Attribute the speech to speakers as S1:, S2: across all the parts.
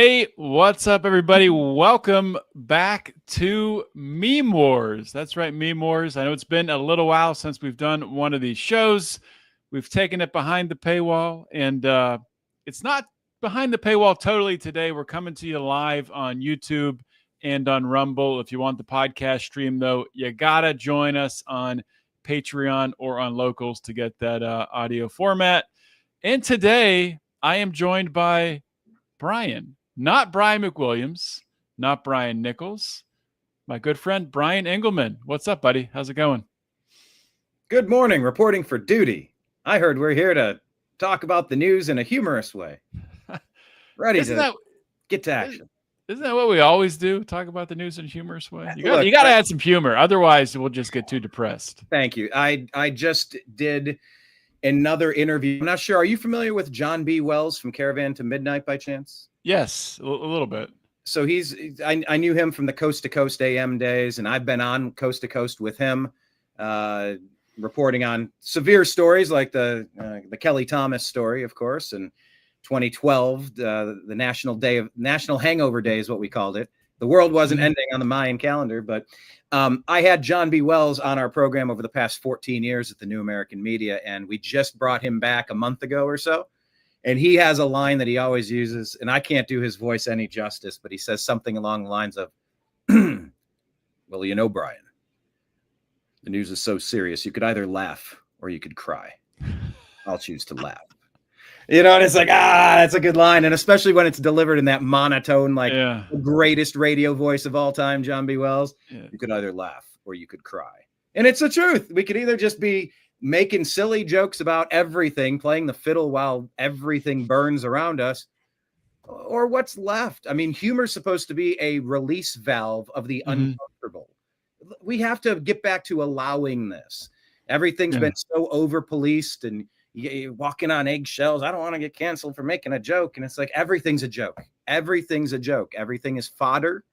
S1: Hey, what's up, everybody? Welcome back to Meme Wars. That's right, Meme Wars. I know it's been a little while since we've done one of these shows. We've taken it behind the paywall, and it's not behind the paywall totally today. We're coming to you live on YouTube and on Rumble. If you want the podcast stream, though, you got to join us on Patreon or on Locals to get that audio format. And today, I am joined by Brian, not Brian McWilliams, not Brian Nichols, my good friend Brian Engelman. What's up, buddy? How's it going?
S2: Good morning, reporting for duty. I heard we're here to talk about the news in a humorous way. Ready to get to action.
S1: Isn't that what we always do? Talk about the news in a humorous way? You got to add some humor. Otherwise, we'll just get too depressed.
S2: Thank you. I just did another interview. I'm not sure. Are you familiar with John B. Wells from Caravan to Midnight by chance?
S1: Yes, a little bit.
S2: So I knew him from the Coast to Coast AM days, and I've been on Coast to Coast with him, reporting on severe stories like the Kelly Thomas story, of course, and 2012, the National Hangover Day is what we called it. The world wasn't ending on the Mayan calendar, but I had John B. Wells on our program over the past 14 years at the New American Media, and we just brought him back a month ago or so. And he has a line that he always uses, and I can't do his voice any justice, but he says something along the lines of, well, you know, Brian, the news is so serious, you could either laugh or you could cry. I'll choose to laugh. You know, and it's like, that's a good line. And especially when it's delivered in that monotone, like the greatest radio voice of all time, John B. Wells, you could either laugh or you could cry. And it's the truth. We could either just be making silly jokes about everything, playing the fiddle while everything burns around us, or what's left. I mean, humor's supposed to be a release valve of the uncomfortable. We have to get back to allowing this. Everything's been so over-policed and you're walking on eggshells. I don't want to get canceled for making a joke. And it's like, everything's a joke. Everything's a joke. Everything is fodder,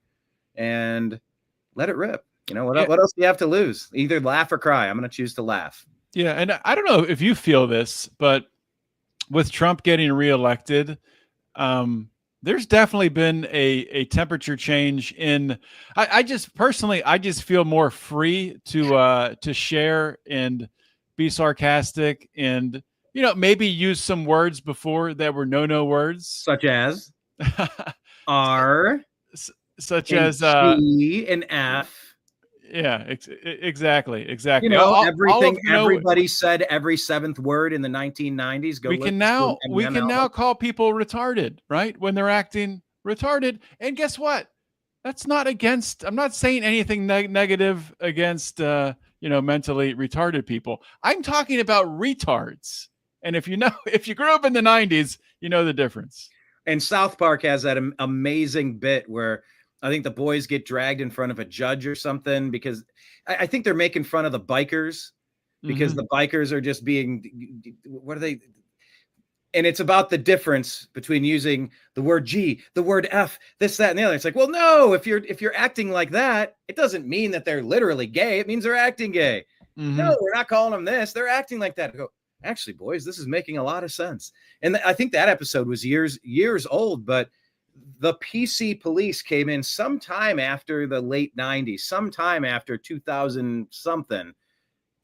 S2: and let it rip. You know, what else do you have to lose? Either laugh or cry. I'm going to choose to laugh.
S1: Yeah. And I don't know if you feel this, but with Trump getting reelected, there's definitely been a temperature change in, I just personally feel more free to share and be sarcastic and, you know, maybe use some words before that were no words,
S2: such as R,
S1: such as
S2: C and F.
S1: Yeah, exactly.
S2: You know, everything everybody said every seventh word in the 1990s.
S1: We can now call people retarded, right? When they're acting retarded. And guess what? That's not against. I'm not saying anything negative against mentally retarded people. I'm talking about retards. And if you grew up in the 90s, you know the difference.
S2: And South Park has that amazing bit where I think the boys get dragged in front of a judge or something because I think they're making fun of the bikers because the bikers are just being, what are they? And it's about the difference between using the word G, the word F, this, that, and the other. It's like, well, no, if you're acting like that, it doesn't mean that they're literally gay. It means they're acting gay. No, we're not calling them this. They're acting like that. I go, actually, boys, this is making a lot of sense. And I think that episode was years old, but the PC police came in sometime after the late 90s, sometime after 2000 something,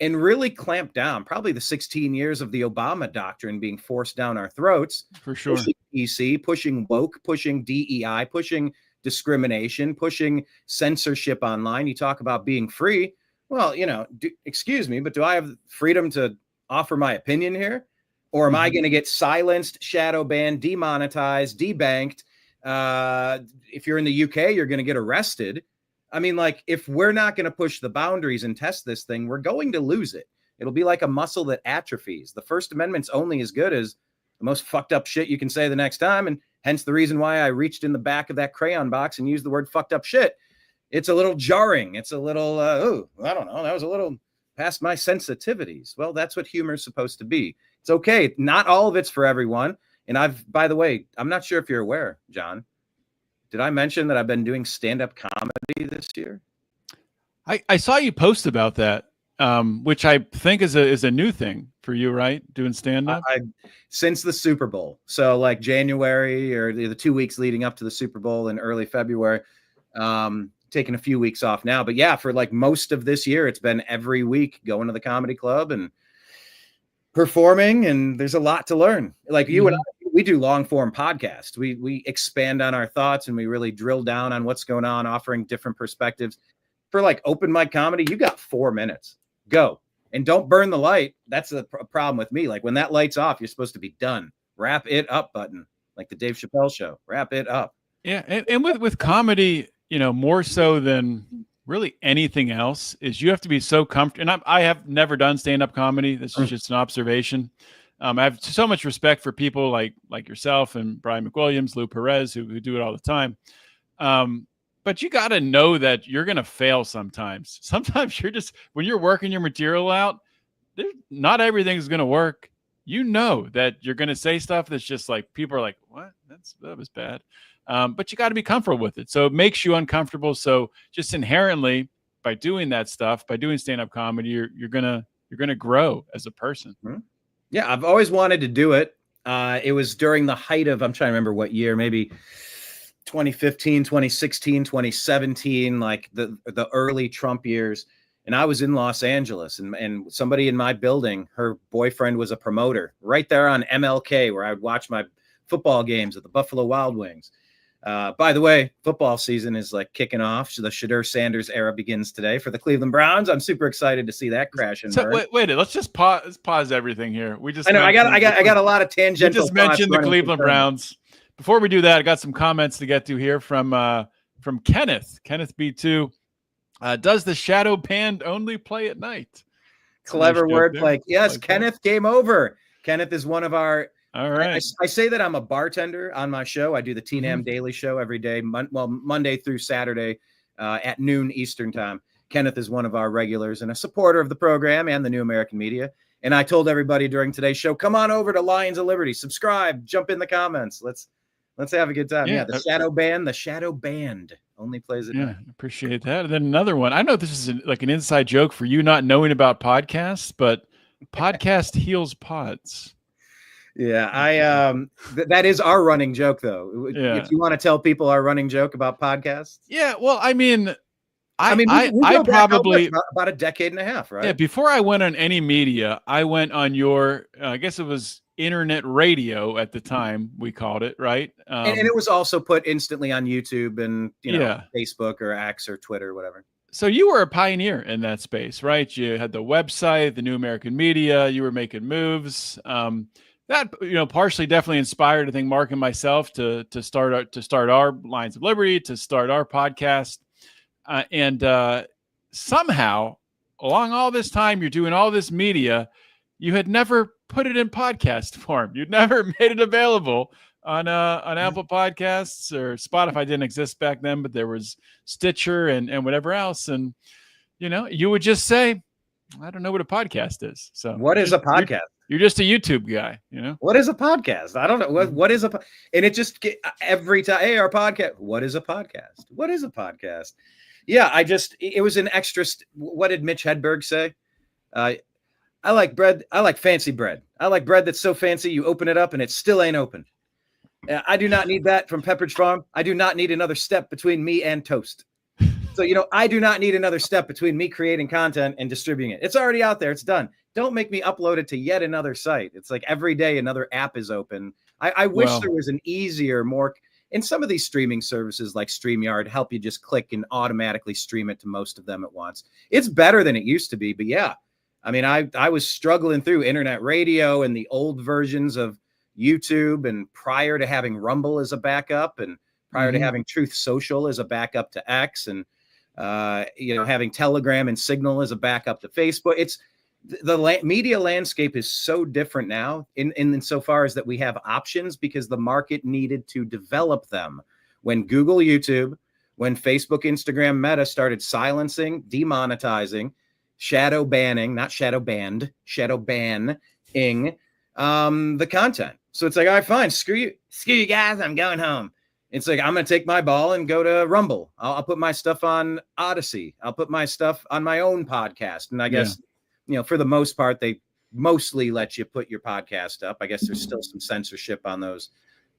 S2: and really clamped down. Probably the 16 years of the Obama doctrine being forced down our throats.
S1: For sure.
S2: Pushing PC, pushing woke, pushing DEI, pushing discrimination, pushing censorship online. You talk about being free. Well, you know, excuse me, but do I have freedom to offer my opinion here? Or am I going to get silenced, shadow banned, demonetized, debanked? If you're in the UK, you're going to get arrested. I mean, like, if we're not going to push the boundaries and test this thing, we're going to lose it. It'll be like a muscle that atrophies. The First Amendment's only as good as the most fucked up shit you can say the next time. And hence the reason why I reached in the back of that crayon box and used the word fucked up shit. It's a little jarring. It's a little, I don't know. That was a little past my sensitivities. Well, that's what humor is supposed to be. It's okay. Not all of it's for everyone. And by the way, I'm not sure if you're aware, John, did I mention that I've been doing stand-up comedy this year?
S1: I saw you post about that. which I think is a new thing for you, right? Doing stand-up?
S2: Since the Super Bowl. So like January or the 2 weeks leading up to the Super Bowl in early February, taking a few weeks off now. But yeah, for like most of this year, it's been every week going to the comedy club and performing, and there's a lot to learn. Like you and I, we do long form podcasts. We expand on our thoughts and we really drill down on what's going on, offering different perspectives. For like open mic comedy, you got 4 minutes. Go. And don't burn the light. That's a problem with me. Like when that light's off, you're supposed to be done. Wrap it up button. Like the Dave Chappelle show. Wrap it up.
S1: Yeah. And with comedy, more so than really anything else, is you have to be so comfortable. And I have never done stand-up comedy. This is just an observation. I have so much respect for people like yourself and Brian McWilliams, Lou Perez, who do it all the time. But you got to know that you're going to fail sometimes. Sometimes when you're working your material out, not everything's going to work. You know that you're going to say stuff that's just like, people are like, what? That was bad. But you got to be comfortable with it. So it makes you uncomfortable. So just inherently, by doing that stuff, by doing stand-up comedy, you're going to grow as a person.
S2: Yeah, I've always wanted to do it. It was during the height of, I'm trying to remember what year, maybe 2015, 2016, 2017, like the early Trump years. And I was in Los Angeles, and somebody in my building, her boyfriend was a promoter right there on MLK, where I would watch my football games at the Buffalo Wild Wings. By the way, football season is like kicking off. So the Shadur Sanders era begins today for the Cleveland Browns. I'm super excited to see that crash and burn.
S1: Wait, let's just pause everything here.
S2: I know I got a lot of tangential.
S1: We just mentioned the Cleveland Browns. Before we do that, I got some comments to get to here from Kenneth B2. Does the shadow band only play at night?
S2: Clever wordplay. Yes, like Kenneth that. Came over. Kenneth is one of our.
S1: All right.
S2: I say that I'm a bartender on my show. I do the TNAM Daily Show every day, Monday through Saturday at noon Eastern time. Kenneth is one of our regulars and a supporter of the program and the New American Media. And I told everybody during today's show, come on over to Lions of Liberty, subscribe, jump in the comments. Let's have a good time. Yeah, the Shadow Band only plays it.
S1: Yeah, appreciate that. And then another one. I know this is like an inside joke for you not knowing about podcasts, but podcast heals pods.
S2: Yeah, that is our running joke, though. Yeah. If you want to tell people our running joke about podcasts.
S1: Yeah, well, I mean,
S2: I probably about a decade and a half, right?
S1: Yeah, before I went on any media, I went on your, I guess it was internet radio at the time, we called it, right?
S2: And it was also put instantly on YouTube and Facebook or X or Twitter, whatever.
S1: So you were a pioneer in that space, right? You had the website, the New American Media. You were making moves. That partially definitely inspired, I think, Mark and myself to start our Lions of Liberty, to start our podcast, and somehow along all this time, you're doing all this media. You had never put it in podcast form. You'd never made it available on Apple Podcasts, or Spotify didn't exist back then, but there was Stitcher and whatever else. And, you would just say, I don't know what a podcast is. So
S2: what is a podcast?
S1: You're just a YouTube guy,
S2: What is a podcast? I don't know. What is and it just every time, hey, our podcast. What is a podcast? What is a podcast? Yeah, it was an extra. What did Mitch Hedberg say? I like bread. I like fancy bread. I like bread that's so fancy you open it up and it still ain't open. I do not need that from Pepperidge Farm. I do not need another step between me and toast. So, I do not need another step between me creating content and distributing it. It's already out there. It's done. Don't make me upload it to yet another site. It's like every day another app is open. I wish there was an easier, more, and some of these streaming services like StreamYard help you just click and automatically stream it to most of them at once. It's better than it used to be, but yeah. I mean, I was struggling through internet radio and the old versions of YouTube, and prior to having Rumble as a backup, and prior to having Truth Social as a backup to X, and having Telegram and Signal as a backup to Facebook. It's the media landscape is so different now in so far as that we have options because the market needed to develop them. When Google, YouTube, when Facebook, Instagram, Meta started silencing, demonetizing, shadow banning, not shadow banned, shadow banning the content. So it's like, all right, fine, screw you guys, I'm going home. It's like, I'm going to take my ball and go to Rumble. I'll put my stuff on Odyssey. I'll put my stuff on my own podcast. And I guess for the most part, they mostly let you put your podcast up. I guess there's still some censorship on those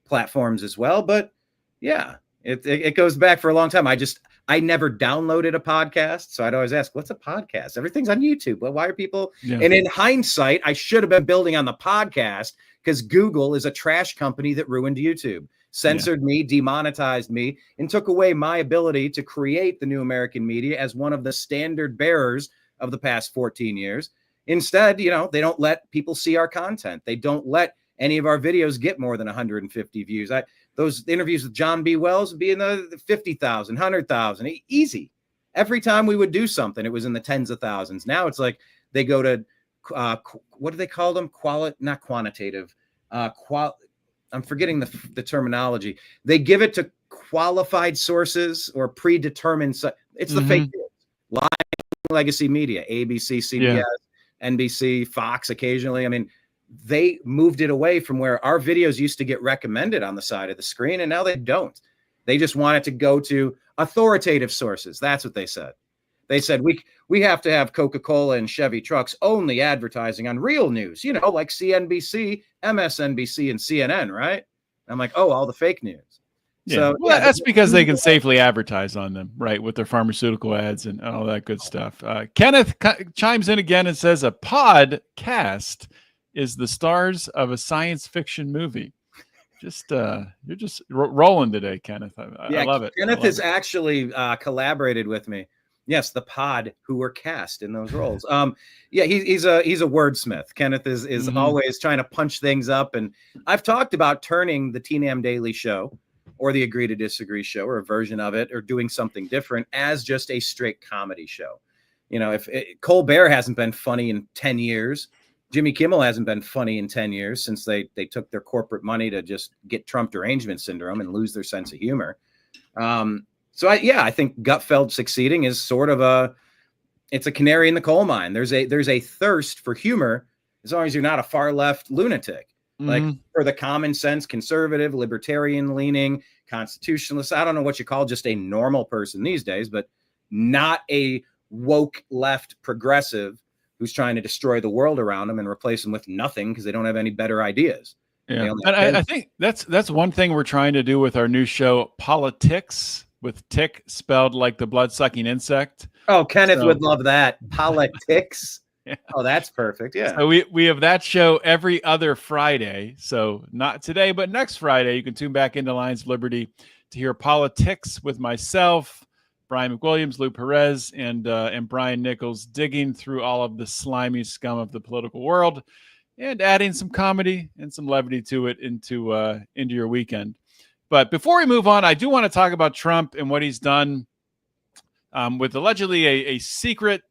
S2: platforms as well. But yeah, it goes back for a long time. I never downloaded a podcast. So I'd always ask, what's a podcast? Everything's on YouTube. Well, why are people? Yeah. And in hindsight, I should have been building on the podcast because Google is a trash company that ruined YouTube, censored me, demonetized me, and took away my ability to create the New American Media as one of the standard bearers of the past 14 years. Instead, they don't let people see our content. They don't let any of our videos get more than 150 views. Those interviews with John B. Wells would be in the 50,000, 100,000, easy. Every time we would do something, it was in the tens of thousands. Now it's like they go to, what do they call them? Not quantitative. I'm forgetting the terminology. They give it to qualified sources or predetermined. It's the fake news. Lying legacy media, ABC, CBS, NBC, Fox occasionally. I mean, they moved it away from where our videos used to get recommended on the side of the screen, and now they don't. They just want it to go to authoritative sources. That's what they said. They said, we have to have Coca-Cola and Chevy trucks only advertising on real news, like CNBC, MSNBC, and CNN, right? And I'm like, oh, all the fake news.
S1: Yeah. So that's because they can safely advertise on them, right, with their pharmaceutical ads and all that good stuff. Kenneth chimes in again and says a podcast is the stars of a science fiction movie. You're just rolling today, Kenneth. I love it.
S2: Kenneth has actually collaborated with me. Yes, the pod who were cast in those roles. He's a wordsmith. Kenneth is always trying to punch things up, and I've talked about turning the TNAM Daily Show or the Agree to Disagree show or a version of it or doing something different as just a straight comedy show. If Colbert hasn't been funny in 10 years, Jimmy Kimmel hasn't been funny in 10 years since they took their corporate money to just get Trump derangement syndrome and lose their sense of humor. I think Gutfeld succeeding is sort of it's a canary in the coal mine. There's a thirst for humor as long as you're not a far left lunatic. Like for the common sense, conservative, libertarian leaning, constitutionalist. I don't know what you call just a normal person these days, but not a woke left progressive who's trying to destroy the world around them and replace them with nothing because they don't have any better ideas.
S1: Yeah. And I think that's one thing we're trying to do with our new show, Politics, with tick spelled like the blood-sucking insect.
S2: Oh, Kenneth would love that. Politics. Yeah. Oh, that's perfect. Yeah.
S1: So we have that show every other Friday. So not today, but next Friday, you can tune back into Lions of Liberty to hear Politics with myself, Brian McWilliams, Lou Perez, and Brian Nichols digging through all of the slimy scum of the political world and adding some comedy and some levity to it into your weekend. But before we move on, I do want to talk about Trump and what he's done with allegedly a secret.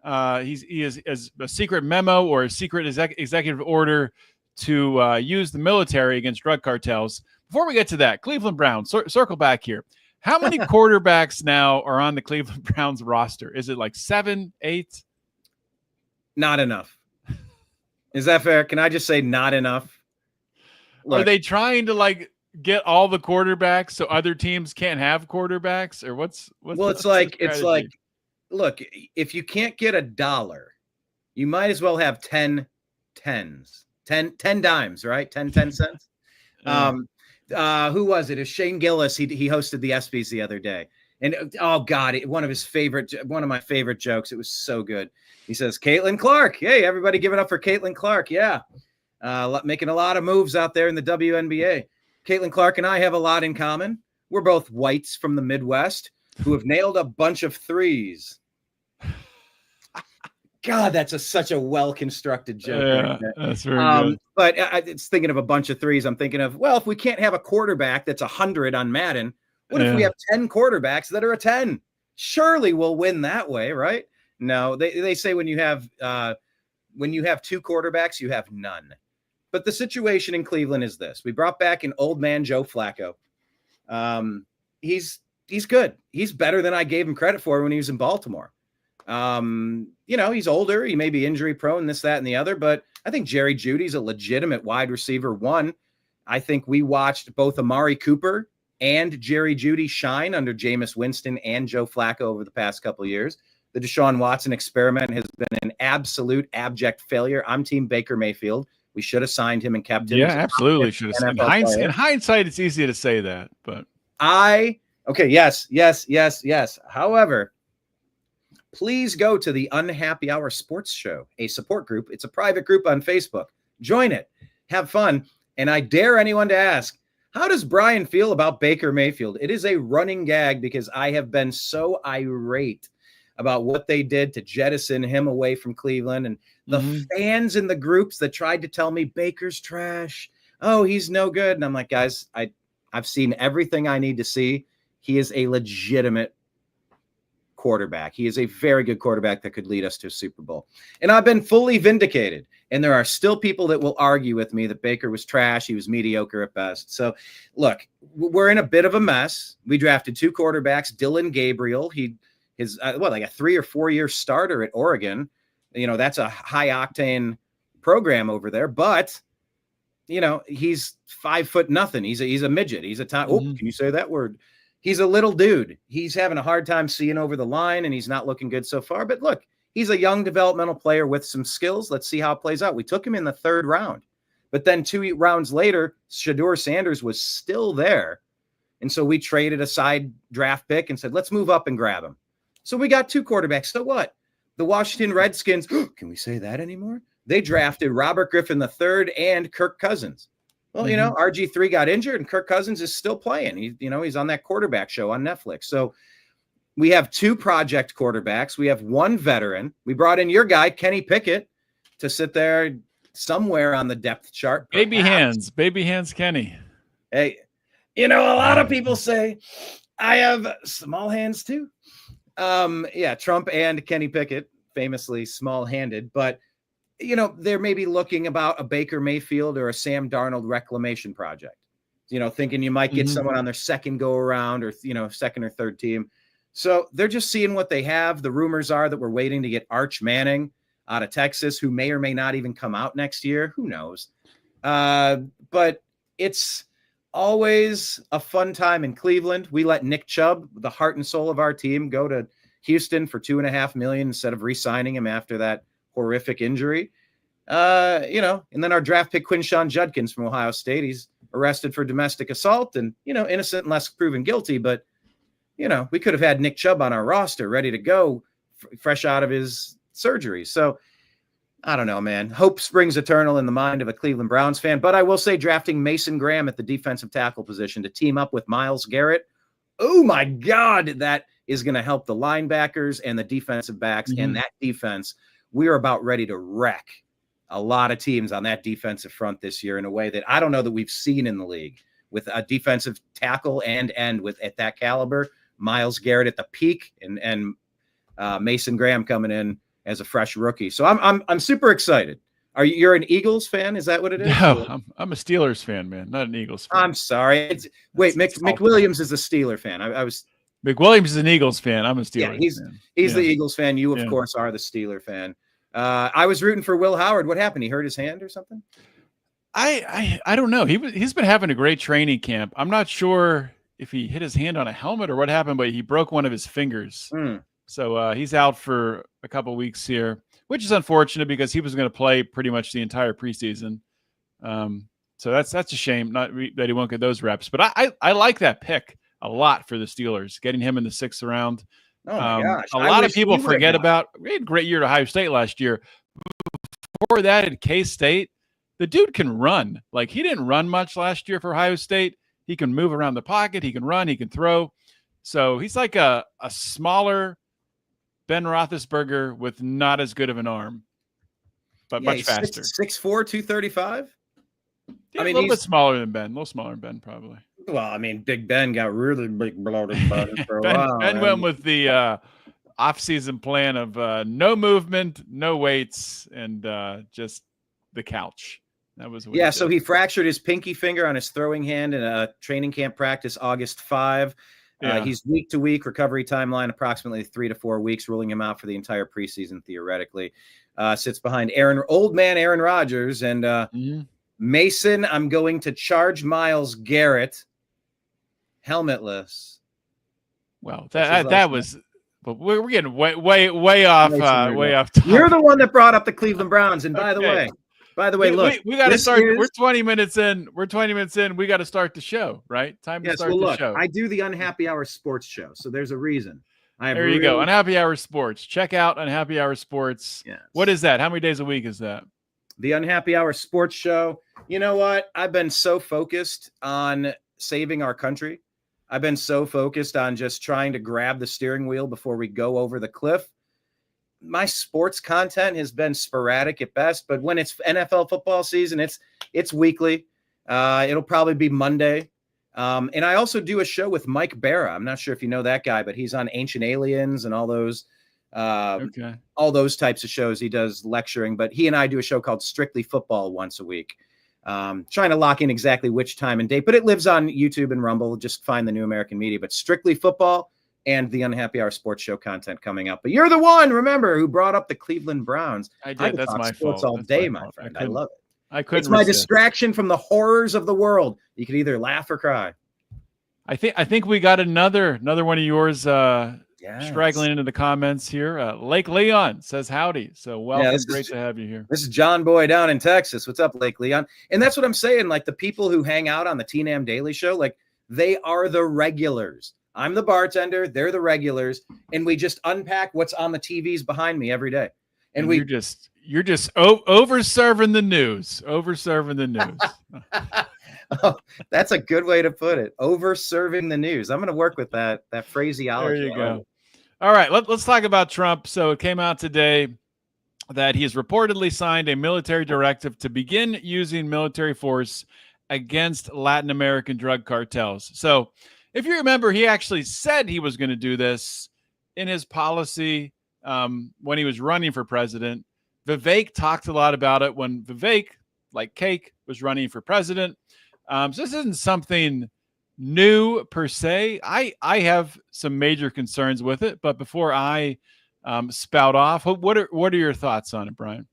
S1: He is a secret memo or a secret executive order to use the military against drug cartels. Before we get to that, Cleveland Browns, circle back here. How many quarterbacks now are on the Cleveland Browns roster? Is it like 7, 8?
S2: Not enough. Is that fair? Can I just say not enough?
S1: Look, are they trying to get all the quarterbacks so other teams can't have quarterbacks, or what's
S2: it's like, look, if you can't get $1, you might as well have 10 tens, 10 dimes, right? 10 cents. Who was it? It was Shane Gillis. He hosted the ESPYs the other day. And oh God, one of my favorite jokes. It was so good. He says, Caitlin Clark. Hey, everybody give it up for Caitlin Clark. Yeah. Making a lot of moves out there in the WNBA. Caitlin Clark and I have a lot in common. We're both whites from the Midwest who have nailed a bunch of threes. God, that's such a well-constructed joke.
S1: Yeah,
S2: right?
S1: That's very good.
S2: But it's thinking of a bunch of threes. I'm thinking of, well, if we can't have a quarterback that's 100 on Madden, what if we have 10 quarterbacks that are a 10? Surely we'll win that way, right? No, they say when you have 2 quarterbacks, you have none. But the situation in Cleveland is this. We brought back an old man, Joe Flacco. He's good. He's better than I gave him credit for when he was in Baltimore. He's older. He may be injury prone, this, that, and the other, but I think Jerry Jeudy's a legitimate wide receiver. I think we watched both Amari Cooper and Jerry Jeudy shine under Jameis Winston and Joe Flacco over the past couple of years. the Deshaun Watson experiment has been an absolute abject failure. I'm team Baker Mayfield. We should have signed him and kept him.
S1: Yeah, absolutely should have. In hindsight, it's easy to say that, but
S2: yes. However, please go to the Unhappy Hour Sports Show, a support group. It's a private group on Facebook. Join it. Have fun. And I dare anyone to ask, how does Brian feel about Baker Mayfield? It is a running gag because I have been so irate about what they did to jettison him away from Cleveland, and the fans in the groups that tried to tell me Baker's trash. Oh, he's no good. And I'm like, guys, I've seen everything I need to see. He is a legitimate quarterback. He is a very good quarterback that could lead us to a Super Bowl. And I've been fully vindicated. And there are still people that will argue with me that Baker was trash. He was mediocre at best. So look, we're in a bit of a mess. We drafted 2 quarterbacks, Dylan Gabriel. His like a 3 or 4 year starter at Oregon. You know, that's a high octane program over there, but you know, he's 5'0". He's a midget. He's a top. Oh, can you say that word? He's a little dude. He's having a hard time seeing over the line, and he's not looking good so far. But look, he's a young developmental player with some skills. Let's see how it plays out. We took him in the 3rd round, but then 2 rounds later, Shedeur Sanders was still there. And so we traded a side draft pick and said, let's move up and grab him. So we got 2 quarterbacks. So what? The Washington Redskins, can we say that anymore? They drafted Robert Griffin III and Kirk Cousins. Well, you know, RG3 got injured and Kirk Cousins is still playing. He's on that quarterback show on Netflix. So we have 2 project quarterbacks. We have 1 veteran. We brought in your guy, Kenny Pickett, to sit there somewhere on the depth chart.
S1: Baby hands Kenny.
S2: Hey, you know, a lot of people say I have small hands too. Yeah, Trump and Kenny Pickett, famously small-handed, but you know, they're maybe looking about a Baker Mayfield or a Sam Darnold reclamation project, you know, thinking you might get someone on their second go around or, you know, second or third team. So they're just seeing what they have. The rumors are that we're waiting to get Arch Manning out of Texas, who may or may not even come out next year. Who knows? But it's always a fun time in Cleveland. We let Nick Chubb, the heart and soul of our team, go to Houston for $2.5 million instead of re-signing him after that horrific injury. You know, and then our draft pick Quinshon Judkins from Ohio State, he's arrested for domestic assault and, you know, innocent unless proven guilty, but you know, we could have had Nick Chubb on our roster ready to go fresh out of his surgery. So I don't know, man. Hope springs eternal in the mind of a Cleveland Browns fan, but I will say drafting Mason Graham at the defensive tackle position to team up with Myles Garrett. Oh my God, that is going to help the linebackers and the defensive backs and that defense. We are about ready to wreck a lot of teams on that defensive front this year in a way that I don't know that we've seen in the league, with a defensive tackle and end with at that caliber, Myles Garrett at the peak and Mason Graham coming in as a fresh rookie. So I'm super excited. You're an Eagles fan? Is that what it is?
S1: No, I'm a Steelers fan, man, not an Eagles fan.
S2: I'm sorry. Wait, Mick Williams is a Steeler fan. I was
S1: McWilliams is an Eagles fan. I'm a Steelers
S2: fan. He's the Eagles fan. You, of course, are the Steeler fan. I was rooting for Will Howard. What happened? He hurt his hand or something?
S1: I don't know. He's been having a great training camp. I'm not sure if he hit his hand on a helmet or what happened, but he broke one of his fingers. So he's out for a couple weeks here, which is unfortunate because he was going to play pretty much the entire preseason. So that's a shame that he won't get those reps. But I like that pick a lot for the Steelers, getting him in the 6th round.
S2: Oh my gosh.
S1: A lot of people forget about. We had a great year at Ohio State last year. Before that, at K-State, the dude can run. Like, he didn't run much last year for Ohio State. He can move around the pocket. He can run. He can throw. So he's like a smaller Ben Roethlisberger with not as good of an arm, but much faster.
S2: 6'4", 235?
S1: Yeah, I mean, a little bit smaller than Ben. A little smaller than Ben, probably.
S2: Well, I mean, Big Ben got really big bloated body for a while.
S1: Ben went with the off-season plan of no movement, no weights, and just the couch. That was what
S2: so he fractured his pinky finger on his throwing hand in a training camp practice August 5. He's week to week, recovery timeline approximately 3 to 4 weeks, ruling him out for the entire preseason theoretically. Sits behind old man Aaron Rodgers, and Mason, I'm going to charge Myles Garrett helmetless.
S1: Well, that was But we're getting way off topic.
S2: You're the one that brought up the Cleveland Browns. And by the way, look,
S1: we got to start. We're 20 minutes in. We're 20 minutes in. We got to start the show, right? Time to start the show.
S2: I do the Unhappy Hour Sports Show, so there's a reason.
S1: There you go. Unhappy Hour Sports. Check out Unhappy Hour Sports. Yes. What is that? How many days a week is that?
S2: The Unhappy Hour Sports Show. You know what? I've been so focused on saving our country. I've been so focused on just trying to grab the steering wheel before we go over the cliff. My sports content has been sporadic at best, but when it's NFL football season, it's weekly. It'll probably be Monday. And I also do a show with Mike Barra. I'm not sure if you know that guy, but he's on Ancient Aliens and all those types of shows. He does lecturing, but he and I do a show called Strictly Football once a week. Trying to lock in exactly which time and date, but it lives on YouTube and Rumble. Just find the New American Media, but Strictly Football and the Unhappy Hour Sports Show content coming up. But you're the one, remember, who brought up the Cleveland Browns.
S1: I did. That's my fault.
S2: All day, my friend. I love it.
S1: I couldn't.
S2: It's my distraction from the horrors of the world. You can either laugh or cry.
S1: I think we got another one of yours straggling into the comments here. Lake Leon says howdy. So welcome. Great to have you here.
S2: This is John Boy down in Texas. What's up, Lake Leon? And that's what I'm saying. Like the people who hang out on the T-Nam Daily Show, like they are the regulars. I'm the bartender. They're the regulars. And we just unpack what's on the TVs behind me every day. And
S1: you're just over serving the news. Over serving the news.
S2: Oh, that's a good way to put it. Over serving the news. I'm going to work with that phraseology.
S1: There you go. All right, let's talk about Trump. So it came out today that he has reportedly signed a military directive to begin using military force against Latin American drug cartels. So if you remember, he actually said he was going to do this in his policy when he was running for president. Vivek talked a lot about it when Vivek, like Cake, was running for president. So this isn't something new per se. I have some major concerns with it, but before I spout off, what are your thoughts on it, Brian?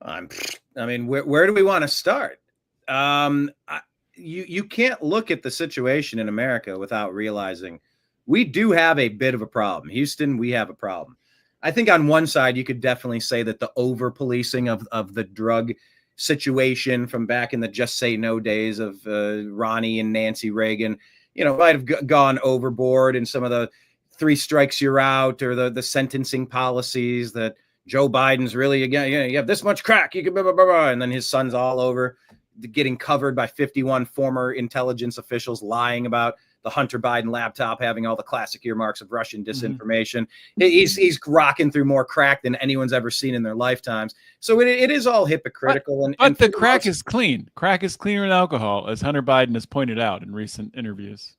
S2: I mean, where do we want to start? You can't look at the situation in America without realizing we do have a bit of a problem. Houston, we have a problem. I think on one side, you could definitely say that the over-policing of the drug situation from back in the Just Say No days of Ronnie and Nancy Reagan, might have gone overboard in some of the 3 strikes you're out or the sentencing policies that Joe Biden's really, again, you have this much crack, you can blah, blah, blah, blah, and then his son's all over getting covered by 51 former intelligence officials lying about the Hunter Biden laptop having all the classic earmarks of Russian disinformation. Mm-hmm. He's rocking through more crack than anyone's ever seen in their lifetimes. So it is all hypocritical.
S1: But the crack is clean. Crack is cleaner than alcohol, as Hunter Biden has pointed out in recent interviews.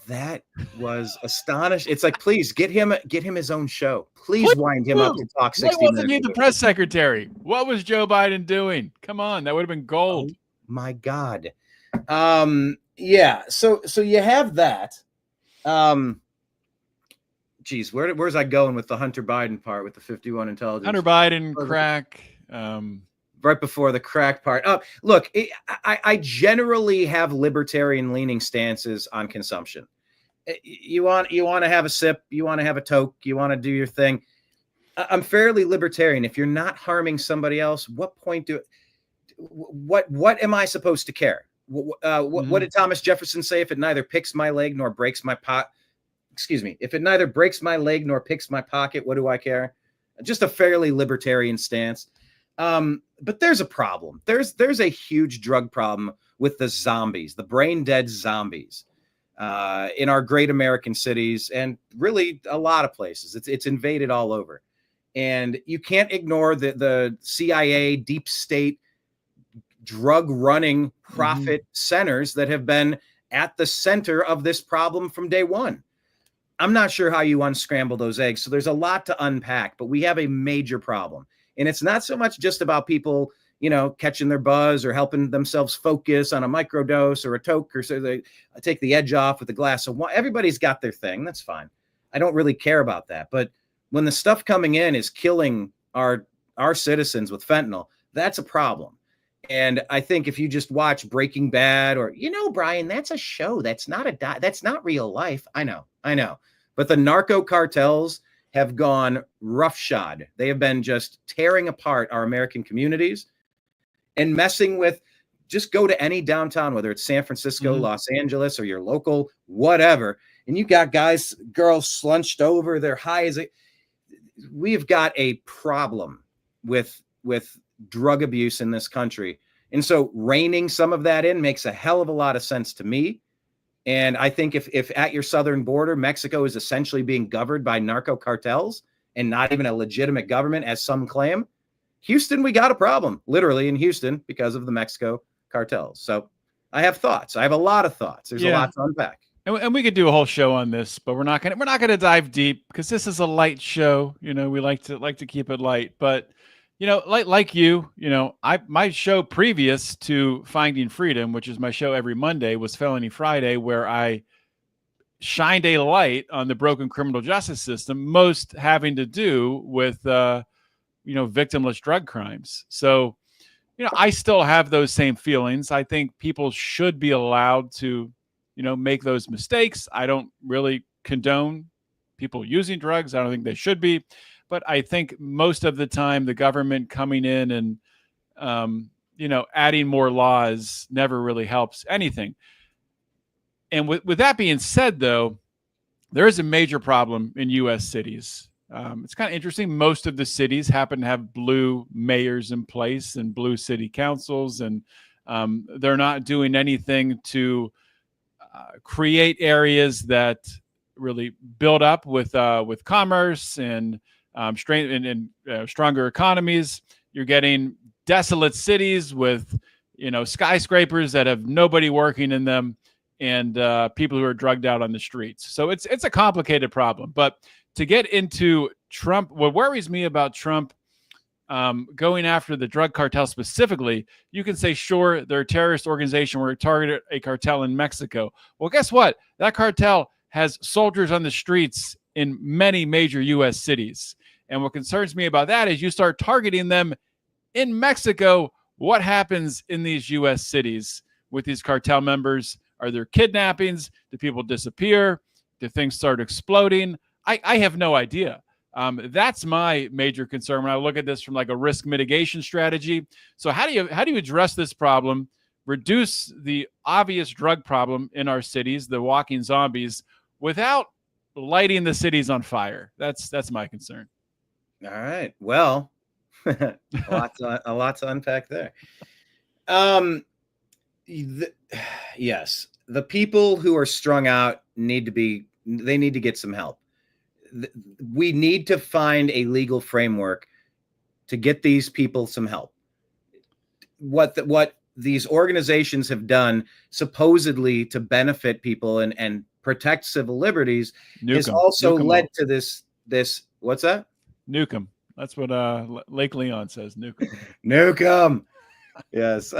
S2: That was astonishing. It's like, please get him his own show. Please wind him up to talk 60 minutes.
S1: Why wasn't he the press secretary? What was Joe Biden doing? Come on, that would have been gold.
S2: Oh, my God. Yeah. So you have that. Geez, where's I going with the Hunter Biden part with the 51 intelligence?
S1: Hunter Biden, crack.
S2: Right before the crack part. Look, I generally have libertarian leaning stances on consumption. You want to have a sip, you want to have a toke, you want to do your thing. I'm fairly libertarian. If you're not harming somebody else, what point what am I supposed to care? What did Thomas Jefferson say? If it neither picks my leg nor breaks my if it neither breaks my leg nor picks my pocket, what do I care? Just a fairly libertarian stance. But there's a problem. There's a huge drug problem with the zombies, the brain dead zombies, in our great American cities and really a lot of places. It's invaded all over, and you can't ignore the CIA deep state drug running profit centers that have been at the center of this problem from day one. I'm not sure how you unscramble those eggs. So there's a lot to unpack, but we have a major problem. And it's not so much just about people, catching their buzz or helping themselves focus on a microdose or a toke, or so they take the edge off with a glass of wine. Everybody's got their thing. That's fine. I don't really care about that. But when the stuff coming in is killing our citizens with fentanyl, that's a problem. And I think if you just watch Breaking Bad or, Brian, that's a show. That's not that's not real life. I know. But the narco cartels have gone roughshod. They have been just tearing apart our American communities and messing with, just go to any downtown, whether it's San Francisco, Los Angeles, or your local, whatever. And you got guys, girls slunched over, they're high as we've got a problem with drug abuse in this country. And so reining some of that in makes a hell of a lot of sense to me. And I think if at your southern border, Mexico is essentially being governed by narco cartels and not even a legitimate government, as some claim, Houston, we got a problem, literally in Houston, because of the Mexico cartels. So I have thoughts. I have a lot of thoughts. There's a lot to unpack.
S1: And we could do a whole show on this, but we're not gonna dive deep because this is a light show. You know, we like to keep it light. But you know, like you know, my show previous to Finding Freedom, which is my show every Monday, was Felony Friday, where I shined a light on the broken criminal justice system, most having to do with victimless drug crimes. So, you know, I still have those same feelings. I think people should be allowed to, make those mistakes. I don't really condone people using drugs. I don't think they should be. But I think most of the time the government coming in and, adding more laws never really helps anything. And with that being said, though, there is a major problem in U.S. cities. It's kind of interesting. Most of the cities happen to have blue mayors in place and blue city councils, and they're not doing anything to create areas that really build up with commerce and stronger economies. You're getting desolate cities with skyscrapers that have nobody working in them and people who are drugged out on the streets. So it's a complicated problem. But to get into Trump, what worries me about Trump going after the drug cartel specifically, you can say, sure, they're a terrorist organization. We're targeted a cartel in Mexico. Well, guess what? That cartel has soldiers on the streets in many major U.S. cities. And what concerns me about that is you start targeting them in Mexico. What happens in these U.S. cities with these cartel members? Are there kidnappings? Do people disappear? Do things start exploding? I have no idea. That's my major concern when I look at this from like a risk mitigation strategy. So how do you address this problem, reduce the obvious drug problem in our cities, the walking zombies, without lighting the cities on fire? That's my concern.
S2: All right. Well, a lot to unpack there. Yes, the people who are strung out need to get some help. We need to find a legal framework to get these people some help. What these organizations have done supposedly to benefit people and protect civil liberties has also led to this. What's that?
S1: Nukem. That's what Lake Leon says. Nukem.
S2: Nukem. Yes.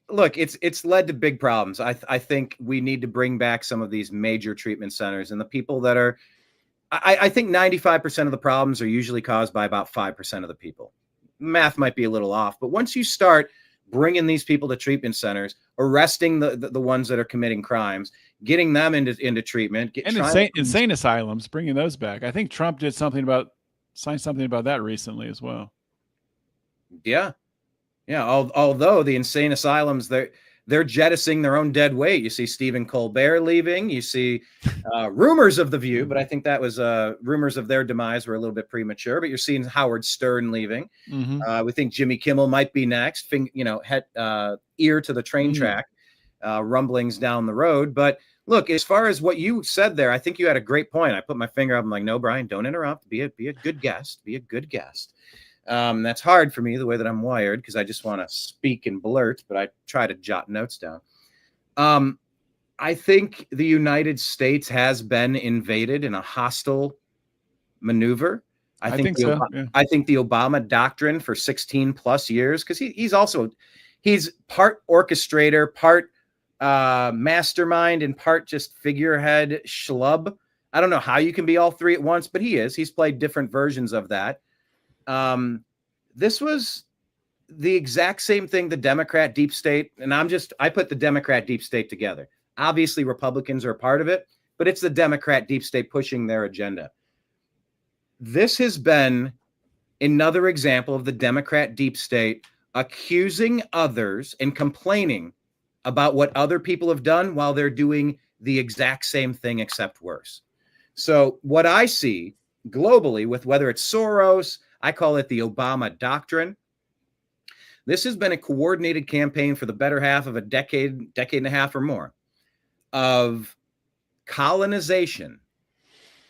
S2: Look, it's led to big problems. I think we need to bring back some of these major treatment centers, and the people that are. I think 95% of the problems are usually caused by about 5% of the people. Math might be a little off, but once you start bringing these people to treatment centers, arresting the ones that are committing crimes, getting them into treatment,
S1: insane asylums, bringing those back. I think Trump signed something about that recently as well.
S2: Yeah. Although the insane asylums, they're jettisoning their own dead weight. You see Stephen Colbert leaving. You see rumors of The View, but I think that was rumors of their demise were a little bit premature. But you're seeing Howard Stern leaving. Mm-hmm. We think Jimmy Kimmel might be next. Ear to the train track, rumblings down the road. But look, as far as what you said there, I think you had a great point. I put my finger up. I'm like, no, Brian, don't interrupt. Be a good guest. Be a good guest. That's hard for me the way that I'm wired because I just want to speak and blurt, but I try to jot notes down. I think the United States has been invaded in a hostile maneuver. I think so. Yeah. I think the Obama doctrine for 16 plus years, because he's part orchestrator, part mastermind, and part just figurehead schlub. I don't know how you can be all three at once, but he's played different versions of that. This was the exact same thing the Democrat deep state, and I put the Democrat deep state together. Obviously, Republicans are a part of it. but it's the Democrat deep state pushing their agenda. This has been another example of the Democrat deep state accusing others and complaining about what other people have done while they're doing the exact same thing except worse. So what I see globally with whether it's Soros, I call it the Obama doctrine. This has been a coordinated campaign for the better half of a decade and a half or more of colonization,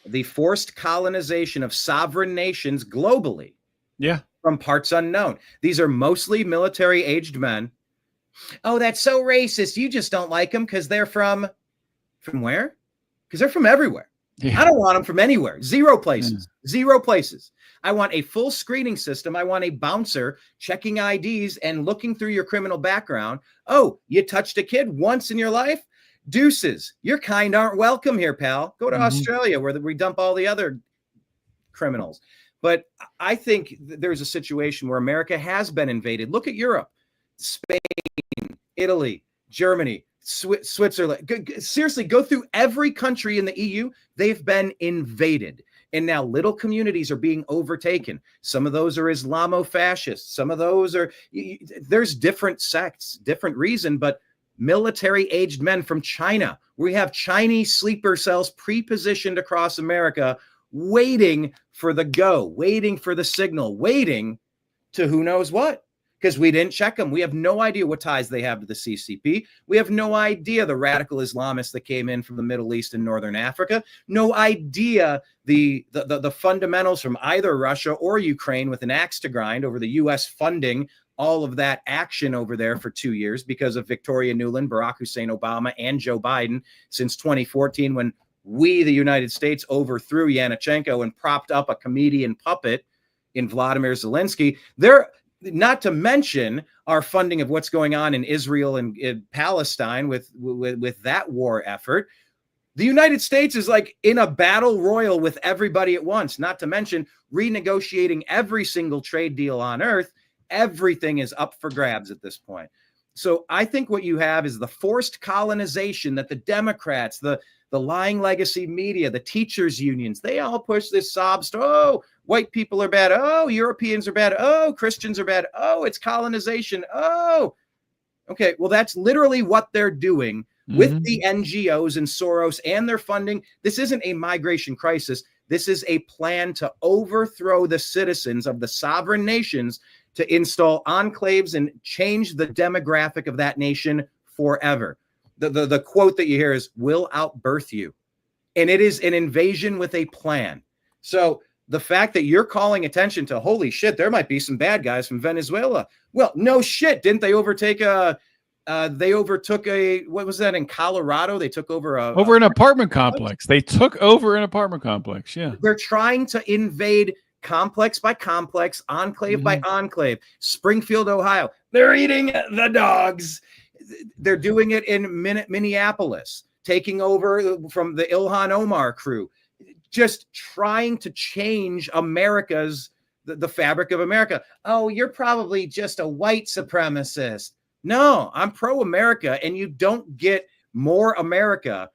S2: the forced colonization of sovereign nations globally.
S1: Yeah.
S2: From parts unknown. These are mostly military-aged men. Oh, that's so racist. You just don't like them because they're from where? Because they're from everywhere. Yeah. I don't want them from anywhere. Zero places. Zero places. I want a full screening system. I want a bouncer checking IDs and looking through your criminal background. Oh, you touched a kid once in your life? Deuces. Your kind aren't welcome here, pal. Go to Australia where we dump all the other criminals. But I think there's a situation where America has been invaded. Look at Europe, Spain, Italy, Germany, Switzerland. Seriously, go through every country in the EU. They've been invaded. And now little communities are being overtaken. Some of those are Islamo-fascists. Some of those are, there's different sects, different reason, but military-aged men from China. We have Chinese sleeper cells pre-positioned across America, waiting for the go, waiting for the signal, waiting to who knows what, because we didn't check them. We have no idea what ties they have to the CCP. We have no idea the radical Islamists that came in from the Middle East and Northern Africa. No idea the fundamentals from either Russia or Ukraine with an axe to grind over the U.S. funding all of that action over there for 2 years because of Victoria Nuland, Barack Hussein Obama, and Joe Biden since 2014 when we, the United States, overthrew Yanukovych and propped up a comedian puppet in Vladimir Zelensky. They're not to mention our funding of what's going on in Israel and in Palestine with that war effort. The United States is like in a battle royal with everybody at once, not to mention renegotiating every single trade deal on earth. Everything is up for grabs at this point. So I think what you have is the forced colonization that the Democrats, the lying legacy media, the teachers unions, they all push this sob story. Oh, white people are bad. Oh, Europeans are bad. Oh, Christians are bad. Oh, it's colonization. Oh, okay. Well, that's literally what they're doing with the NGOs and Soros and their funding. This isn't a migration crisis. This is a plan to overthrow the citizens of the sovereign nations to install enclaves and change the demographic of that nation forever. The quote that you hear is, "We'll outbirth you." And it is an invasion with a plan. So the fact that you're calling attention to, holy shit, there might be some bad guys from Venezuela. Well, no shit. Didn't they overtake they overtook what was that in Colorado? They took over
S1: an apartment complex. They took over an apartment complex. Yeah.
S2: They're trying to invade complex by complex, enclave by enclave. Springfield, Ohio. They're eating the dogs. They're doing it in Minneapolis, taking over from the Ilhan Omar crew, just trying to change America's, the fabric of America. Oh, you're probably just a white supremacist. No, I'm pro-America, and you don't get more America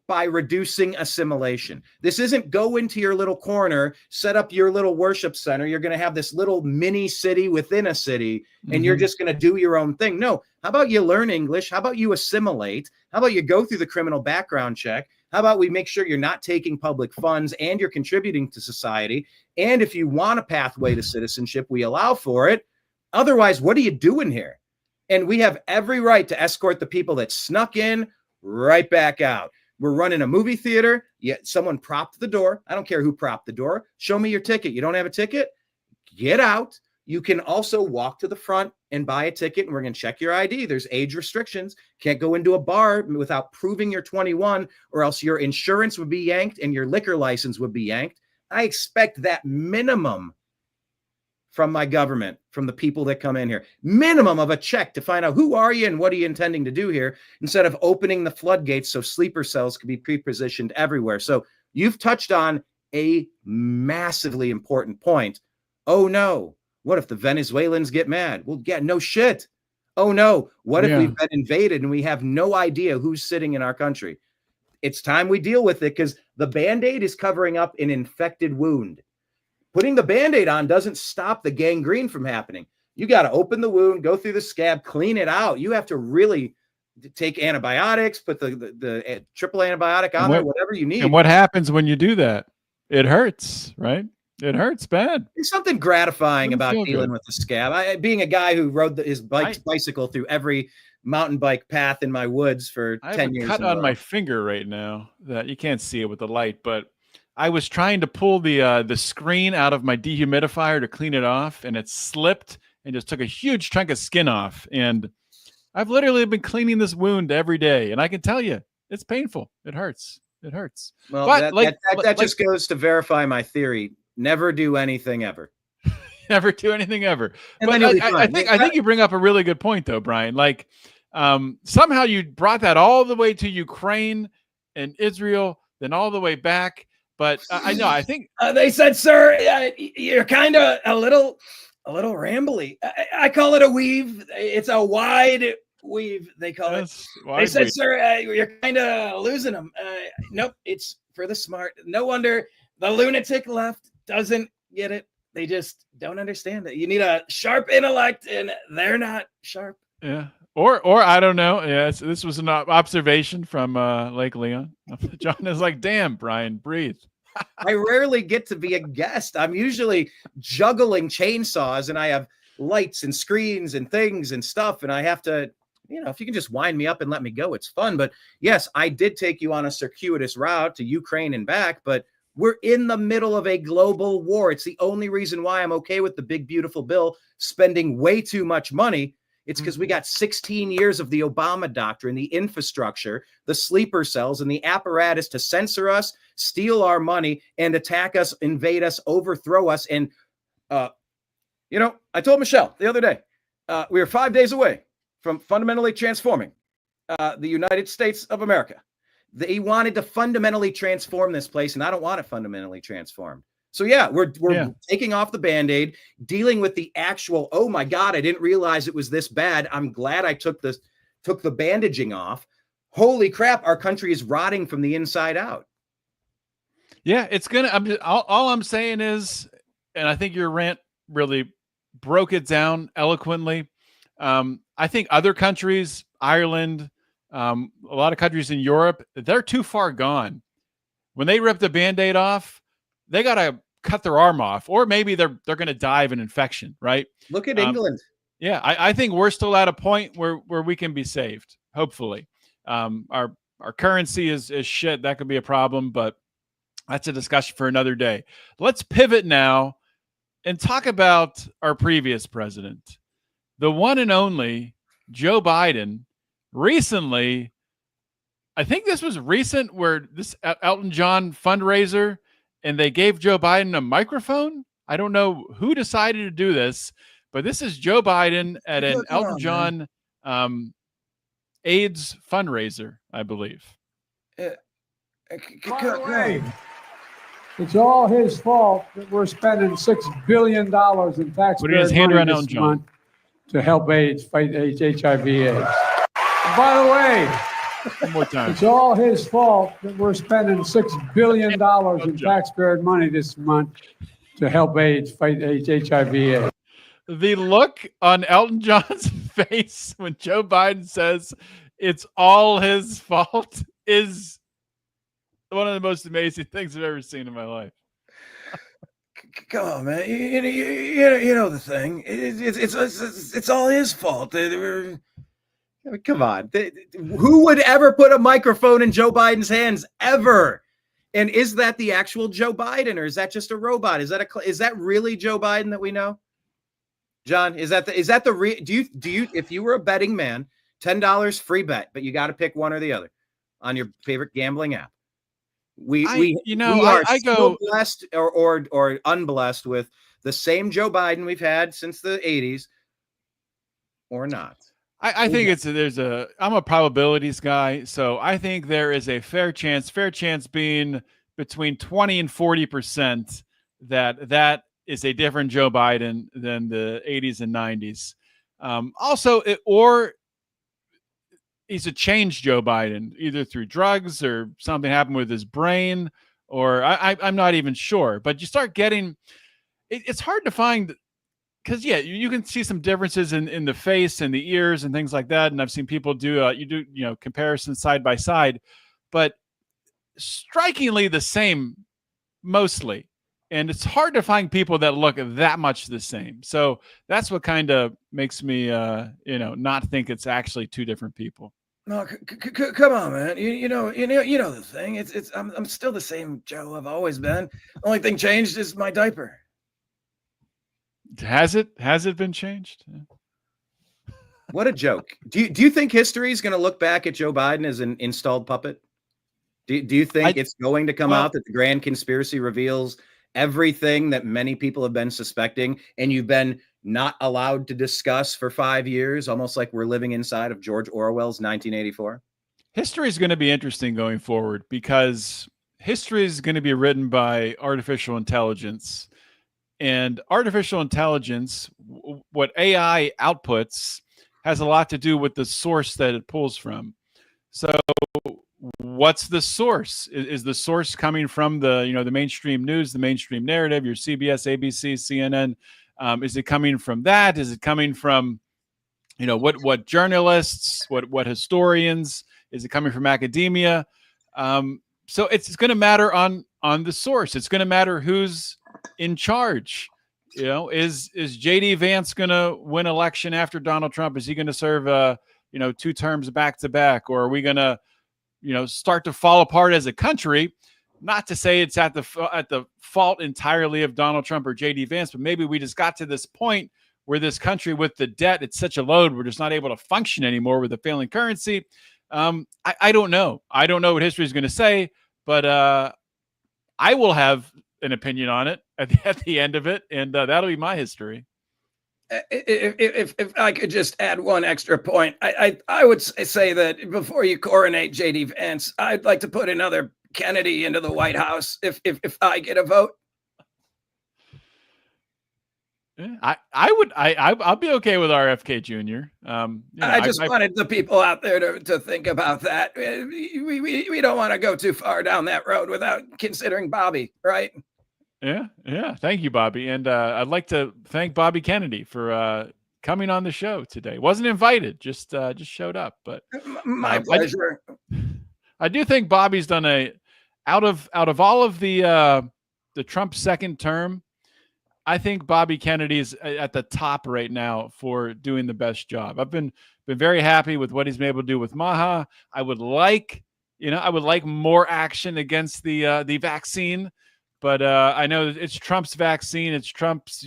S2: by reducing assimilation. This isn't go into your little corner, set up your little worship center. You're going to have this little mini city within a city, and you're just going to do your own thing. No, how about you learn English? How about you assimilate? How about you go through the criminal background check? How about we make sure you're not taking public funds and you're contributing to society? And if you want a pathway to citizenship, we allow for it. Otherwise, what are you doing here? And we have every right to escort the people that snuck in right back out. We're running a movie theater. Yet someone propped the door. I don't care who propped the door. Show me your ticket. You don't have a ticket? Get out. You can also walk to the front and buy a ticket, and we're going to check your ID. There's age restrictions. Can't go into a bar without proving you're 21, or else your insurance would be yanked and your liquor license would be yanked. I expect that minimum from my government, from the people that come in here, minimum of a check to find out who are you and what are you intending to do here, instead of opening the floodgates so sleeper cells can be pre-positioned everywhere. So you've touched on a massively important point. Oh no, what if the Venezuelans get mad? Well, yeah, no shit. Oh no, what if we've been invaded and we have no idea who's sitting in our country? it's time we deal with it, because the Band-Aid is covering up an infected wound. Putting the Band-Aid on doesn't stop the gangrene from happening. You got to open the wound, go through the scab, clean it out. You have to really take antibiotics, put the triple antibiotic on there, whatever you need.
S1: And what happens when you do that? It hurts, right? It hurts bad.
S2: There's something gratifying about dealing with the scab. Being a guy who rode his bicycle through every mountain bike path in my woods for 10 years.
S1: I have a cut on my finger right now that you can't see it with the light, but I was trying to pull the screen out of my dehumidifier to clean it off, and it slipped and just took a huge chunk of skin off. And I've literally been cleaning this wound every day, and I can tell you, it's painful. It hurts. It hurts.
S2: Well, but that just goes to verify my theory. Never do anything ever.
S1: Never do anything ever. And but I think you bring up a really good point, though, Brian. Like, somehow you brought that all the way to Ukraine and Israel, then all the way back. But I think
S2: they said, sir, you're kind of a little rambly. I call it a weave. It's a wide weave, they call it. They said, sir, you're kind of losing them. Nope, it's for the smart. No wonder the lunatic left doesn't get it. They just don't understand it. You need a sharp intellect, and they're not sharp.
S1: Yeah. Or I don't know. Yeah, this was an observation from Lake Leon. John is like, damn, Brian, breathe.
S2: I rarely get to be a guest. I'm usually juggling chainsaws, and I have lights and screens and things and stuff. And I have to, if you can just wind me up and let me go, it's fun. But yes, I did take you on a circuitous route to Ukraine and back, but we're in the middle of a global war. It's the only reason why I'm okay with the big, beautiful bill spending way too much money. It's because we got 16 years of the Obama doctrine, the infrastructure, the sleeper cells, and the apparatus to censor us, steal our money, and attack us, invade us, overthrow us. And, I told Michelle the other day, we are 5 days away from fundamentally transforming the United States of America. They wanted to fundamentally transform this place, and I don't want it fundamentally transformed. So yeah, we're taking off the Band-Aid, dealing with the actual, oh my God, I didn't realize it was this bad. I'm glad I took the bandaging off. Holy crap, our country is rotting from the inside out.
S1: Yeah, it's all I'm saying is, and I think your rant really broke it down eloquently. I think other countries, Ireland, a lot of countries in Europe, they're too far gone. When they rip the Band-Aid off, they got to cut their arm off, or maybe they're going to die of an infection, right?
S2: Look at England.
S1: Yeah, I think we're still at a point where we can be saved, hopefully. Our currency is shit. That could be a problem, but that's a discussion for another day. Let's pivot now and talk about our previous president, the one and only Joe Biden. Recently, I think this was recent, where this Elton John fundraiser, and they gave Joe Biden a microphone. I don't know who decided to do this, but this is Joe Biden at an Elton John AIDS fundraiser, I believe.
S3: By the way, it's all his fault that we're spending $6 billion in taxpayer money this month to help AIDS, fight HIV/AIDS. By the way,
S1: one more time.
S3: It's all his fault that we're spending $6 billion in taxpayer money this month to help AIDS, fight HIV/AIDS.
S1: The look on Elton John's face when Joe Biden says it's all his fault is one of the most amazing things I've ever seen in my life.
S2: Come on, man. You know the thing. It's all his fault. Come on. Who would ever put a microphone in Joe Biden's hands ever? And is that the actual Joe Biden, or is that just a robot? Is that really Joe Biden that we know? John, is that the real? Do you if you were a betting man, $10 free bet, but you got to pick one or the other on your favorite gambling app. We are so blessed or unblessed with the same Joe Biden we've had since the 80s, or not.
S1: I think I'm a probabilities guy, so I think there is a fair chance being between 20 and 40% that is a different Joe Biden than the 80s and 90s. he's a changed Joe Biden, either through drugs or something happened with his brain, or I'm not even sure. But you start getting, it's hard to find, because you can see some differences in the face and the ears and things like that. And I've seen people do comparisons side by side, but strikingly the same mostly. And it's hard to find people that look that much the same. So that's what kind of makes me, not think it's actually two different people.
S2: No, come on, man. You know the thing. I'm still the same Joe I've always been. Only thing changed is my diaper.
S1: Has it been changed?
S2: What a joke. Do you think history is going to look back at Joe Biden as an installed puppet? Do you think it's going to come out that the grand conspiracy reveals everything that many people have been suspecting and you've been not allowed to discuss for 5 years, almost like we're living inside of George Orwell's 1984?
S1: History is going to be interesting going forward, because history is going to be written by artificial intelligence. And artificial intelligence, what AI outputs, has a lot to do with the source that it pulls from. So what's the source? Is the source coming from the mainstream news, the mainstream narrative, your CBS, ABC, CNN? Is it coming from that? Is it coming from, what journalists, what historians? Is it coming from academia? So it's going to matter on the source. It's going to matter who's in charge. Is JD Vance going to win election after Donald Trump? Is he going to serve 2 terms back to back, or are we going to start to fall apart as a country? Not to say it's at the fault entirely of Donald Trump or JD Vance, but maybe we just got to this point where this country, with the debt, it's such a load, we're just not able to function anymore with a failing currency. I don't know. I don't know what history is going to say, but I will have an opinion on it at the end of it, and that'll be my history.
S2: If I could just add one extra point, I would say that before you coronate JD Vance, I'd like to put another Kennedy into the White House if I get a vote.
S1: I'll be okay with RFK Jr.
S2: I just wanted the people out there to think about that. We don't want to go too far down that road without considering Bobby, right?
S1: Yeah. Thank you, Bobby. And I'd like to thank Bobby Kennedy for coming on the show today. Wasn't invited, just showed up. But
S2: my pleasure.
S1: I do think Bobby's done out of all of the Trump second term, I think Bobby Kennedy is at the top right now for doing the best job. I've been very happy with what he's been able to do with Maha. I would like more action against the vaccine, but I know it's Trump's vaccine. It's Trump's,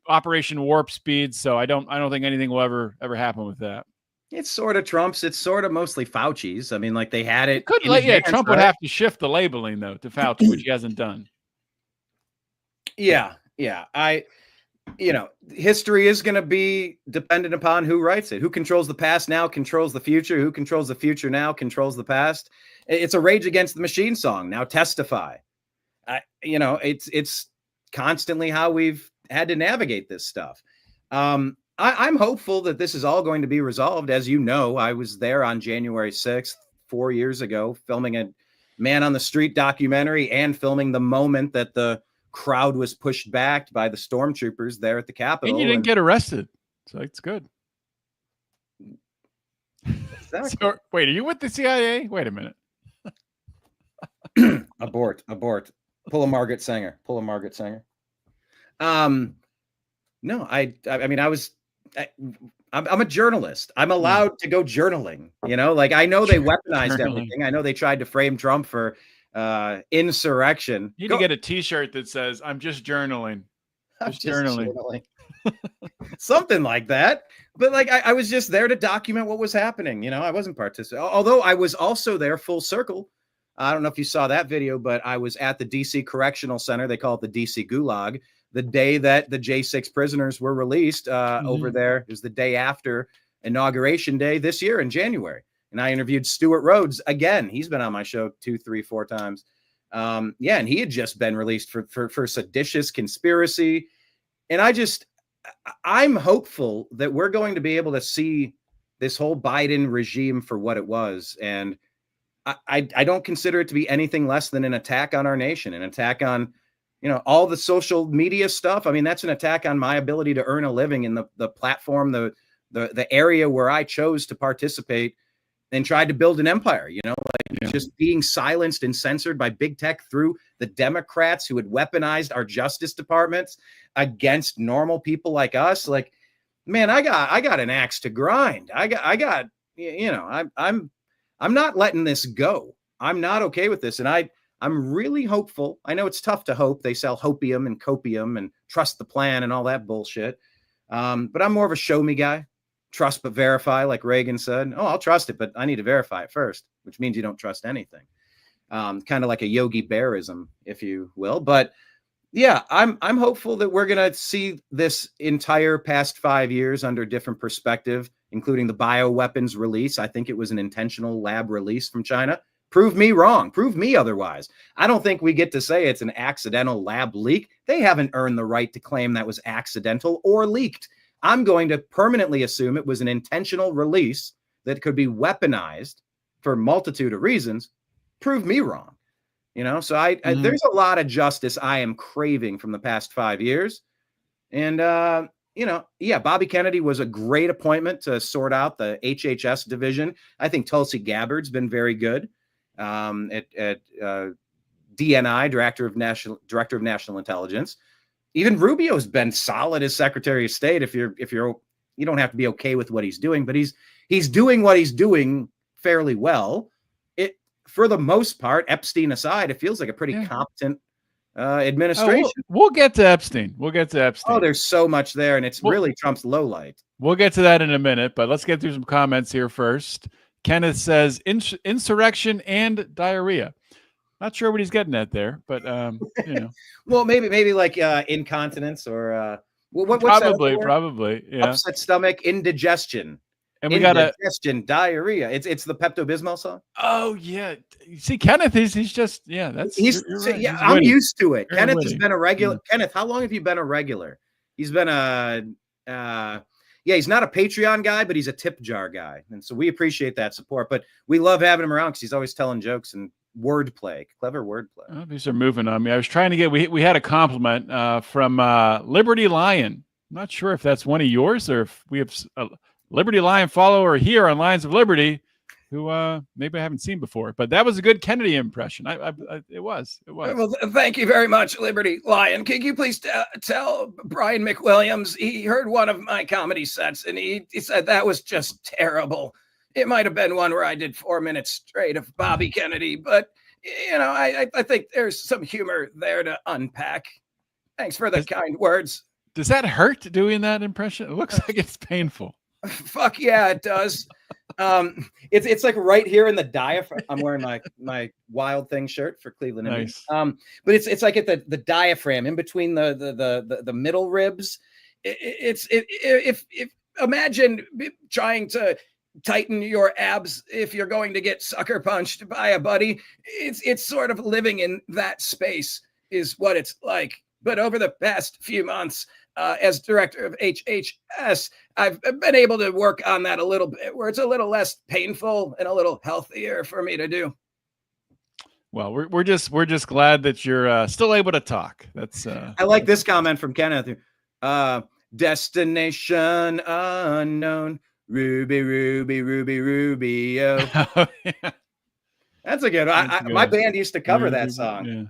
S1: Operation Warp Speed. So I don't think anything will ever happen with that.
S2: It's sort of Trump's. It's sort of mostly Fauci's. I mean, like they had it.
S1: Trump would have to shift the labeling though to Fauci, which he hasn't done.
S2: Yeah. History is going to be dependent upon who writes it. Who controls the past now controls the future. Who controls the future now controls the past. It's a Rage Against the Machine song. Now testify. It's constantly how we've had to navigate this stuff. I'm hopeful that this is all going to be resolved. As you know, I was there on January 6th, 4 years ago, filming a Man on the Street documentary and filming the moment that the crowd was pushed back by the stormtroopers there at the Capitol.
S1: And you didn't get arrested. So it's good.
S2: Exactly.
S1: So, wait, are you with the CIA? Wait a minute.
S2: Abort. Pull a Margaret Sanger. No, I'm a journalist. I'm allowed to go journaling, I know they weaponized everything. I know they tried to frame Trump for insurrection.
S1: You need to get a t-shirt that says, I'm just journaling. Just journaling.
S2: Something like that. But I was just there to document what was happening. I wasn't participating. Although I was also there full circle. I don't know if you saw that video, but I was at the DC Correctional Center. They call it the DC Gulag. The day that the J6 prisoners were released over there. It was the day after Inauguration Day this year in January. And I interviewed Stuart Rhodes again. He's been on my show 2, 3, 4 times. And he had just been released for seditious conspiracy. And I'm hopeful that we're going to be able to see this whole Biden regime for what it was. And I don't consider it to be anything less than an attack on our nation, an attack on, all the social media stuff. I mean, that's an attack on my ability to earn a living in the platform, the area where I chose to participate and tried to build an empire, just being silenced and censored by big tech through the Democrats who had weaponized our justice departments against normal people like us. Like, man, I got an axe to grind. I'm not letting this go. I'm not okay with this. And I'm really hopeful. I know it's tough to hope. They sell hopium and copium and trust the plan and all that bullshit. But I'm more of a show me guy. Trust but verify, like Reagan said. Oh, I'll trust it, but I need to verify it first, which means you don't trust anything. Kind of like a Yogi Bearism, if you will. But yeah, I'm hopeful that we're gonna see this entire past 5 years under different perspective, including the bioweapons release. I think it was an intentional lab release from China. Prove me wrong. Prove me otherwise. I don't think we get to say it's an accidental lab leak. They haven't earned the right to claim that was accidental or leaked. I'm going to permanently assume it was an intentional release that could be weaponized for a multitude of reasons. Prove me wrong. So there's a lot of justice I am craving from the past 5 years. And, Bobby Kennedy was a great appointment to sort out the HHS division. I think Tulsi Gabbard's been very good at DNI, Director of National Intelligence. Even Rubio's been solid as Secretary of State. If you don't have to be okay with what he's doing, but he's doing what he's doing fairly well. For the most part, Epstein aside, it feels like a pretty competent administration.
S1: We'll get to Epstein.
S2: Oh, there's so much there, and it's really Trump's lowlight.
S1: We'll get to that in a minute, but let's get through some comments here first. Kenneth says insurrection and diarrhea. Not sure what he's getting at there, but
S2: Well, maybe like incontinence or what's
S1: probably yeah.
S2: Upset stomach, indigestion.
S1: And we got
S2: indigestion, diarrhea. It's the Pepto-Bismol song.
S1: Oh yeah. You see, Kenneth, he's just that's
S2: he's
S1: right.
S2: Yeah, I'm used to it.
S1: Very
S2: Kenneth
S1: witty.
S2: has been a regular. Yeah. Kenneth, how long have you been a regular? He's been he's not a Patreon guy, but he's a tip jar guy. And so we appreciate that support. But we love having him around because he's always telling jokes and clever wordplay.
S1: Oh, these are moving on me. I was trying to get, we had a compliment from Liberty Lion. I'm not sure if that's one of yours or if we have a Liberty Lion follower here on Lions of Liberty who maybe I haven't seen before, but that was a good Kennedy impression. It was.
S4: Well, thank you very much, Liberty Lion. Can you please tell Brian McWilliams he heard one of my comedy sets and he said that was just terrible. It might have been one where I did 4 minutes straight of Bobby Kennedy, but I think there's some humor there to unpack. Thanks for the kind words.
S1: Does that hurt doing that impression? It looks like it's painful.
S2: Fuck yeah, it does. It's like right here in the diaphragm. I'm wearing my Wild Thing shirt for Cleveland.
S1: Nice.
S2: But it's like at the diaphragm in between the middle ribs. If imagine trying to tighten your abs if you're going to get sucker punched by a buddy. It's sort of living in that space is what it's like. But over the past few months, as director of HHS, I've been able to work on that a little bit, where it's a little less painful and a little healthier for me to do.
S1: Well, we're just glad that you're still able to talk. That's
S2: I like this comment from Kenneth. Destination unknown. Ruby, Rubio.
S1: Oh, yeah.
S2: That's a good one. My band used to cover that song.
S1: Yeah.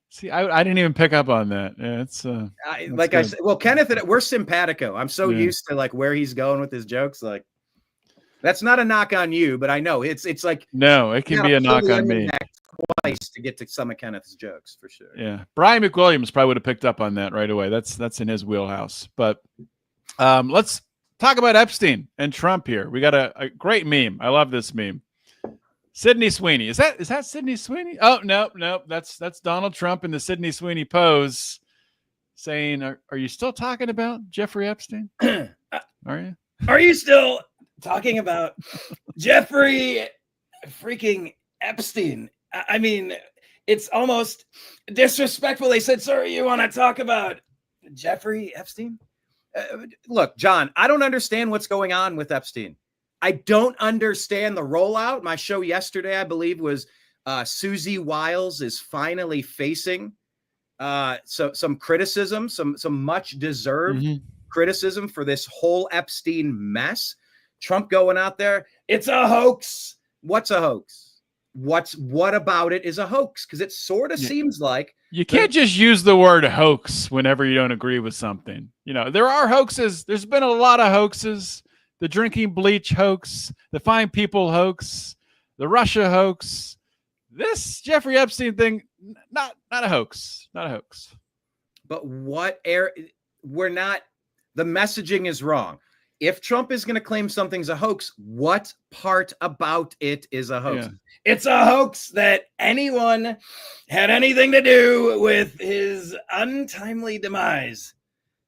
S1: See, I didn't even pick up on that. Yeah, it's
S2: like good. I said. Well, Kenneth, we're simpatico. I'm so used to like where he's going with his jokes. Like, that's not a knock on you, but I know it's like
S1: no, it can be a knock on me.
S2: Twice to get to some of Kenneth's jokes for sure.
S1: Yeah, Brian McWilliams probably would have picked up on that right away. That's in his wheelhouse. But let's talk about Epstein and Trump here. We got a great meme. I love this meme. Sydney Sweeney. Is that Sydney Sweeney? Oh, no. That's Donald Trump in the Sydney Sweeney pose saying, are you still talking about Jeffrey Epstein? Are you?
S4: Are you still talking about Jeffrey freaking Epstein? I mean, it's almost disrespectful. They said, sir, you want to talk about Jeffrey Epstein?
S2: Look, John, I don't understand what's going on with Epstein. I don't understand the rollout. My show yesterday, I believe, was Susie Wiles is finally facing some criticism, some much deserved criticism for this whole Epstein mess. Trump going out there, it's a hoax. What's a hoax? What about it is a hoax? Because it sort of seems like
S1: you can't just use the word hoax whenever you don't agree with something. You know, there are hoaxes. There's been a lot of hoaxes. The drinking bleach hoax, the fine people hoax, the Russia hoax. This Jeffrey Epstein thing, not a hoax, not a hoax.
S2: But we're not, the messaging is wrong. If Trump is going to claim something's a hoax, what part about it is a hoax?
S1: Yeah.
S4: It's a hoax that anyone had anything to do with his untimely demise.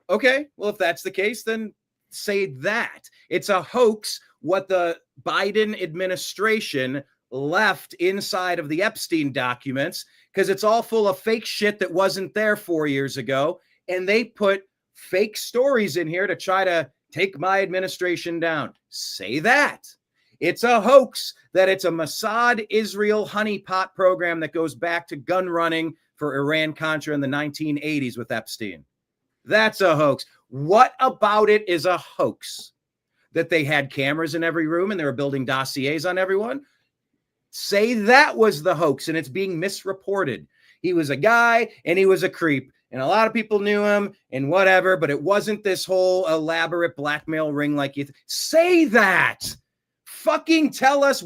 S2: Okay, well, if that's the case, then say that. It's a hoax what the Biden administration left inside of the Epstein documents, because it's all full of fake shit that wasn't there 4 years ago. And they put fake stories in here to try to take my administration down. Say that. It's a hoax that it's a Mossad Israel honeypot program that goes back to gun running for Iran-Contra in the 1980s with Epstein. That's a hoax. What about it is a hoax? That they had cameras in every room and they were building dossiers on everyone? Say that was the hoax, and it's being misreported. He was a guy and he was a creep, and a lot of people knew him and whatever, but it wasn't this whole elaborate blackmail ring like you say that. Fucking tell us.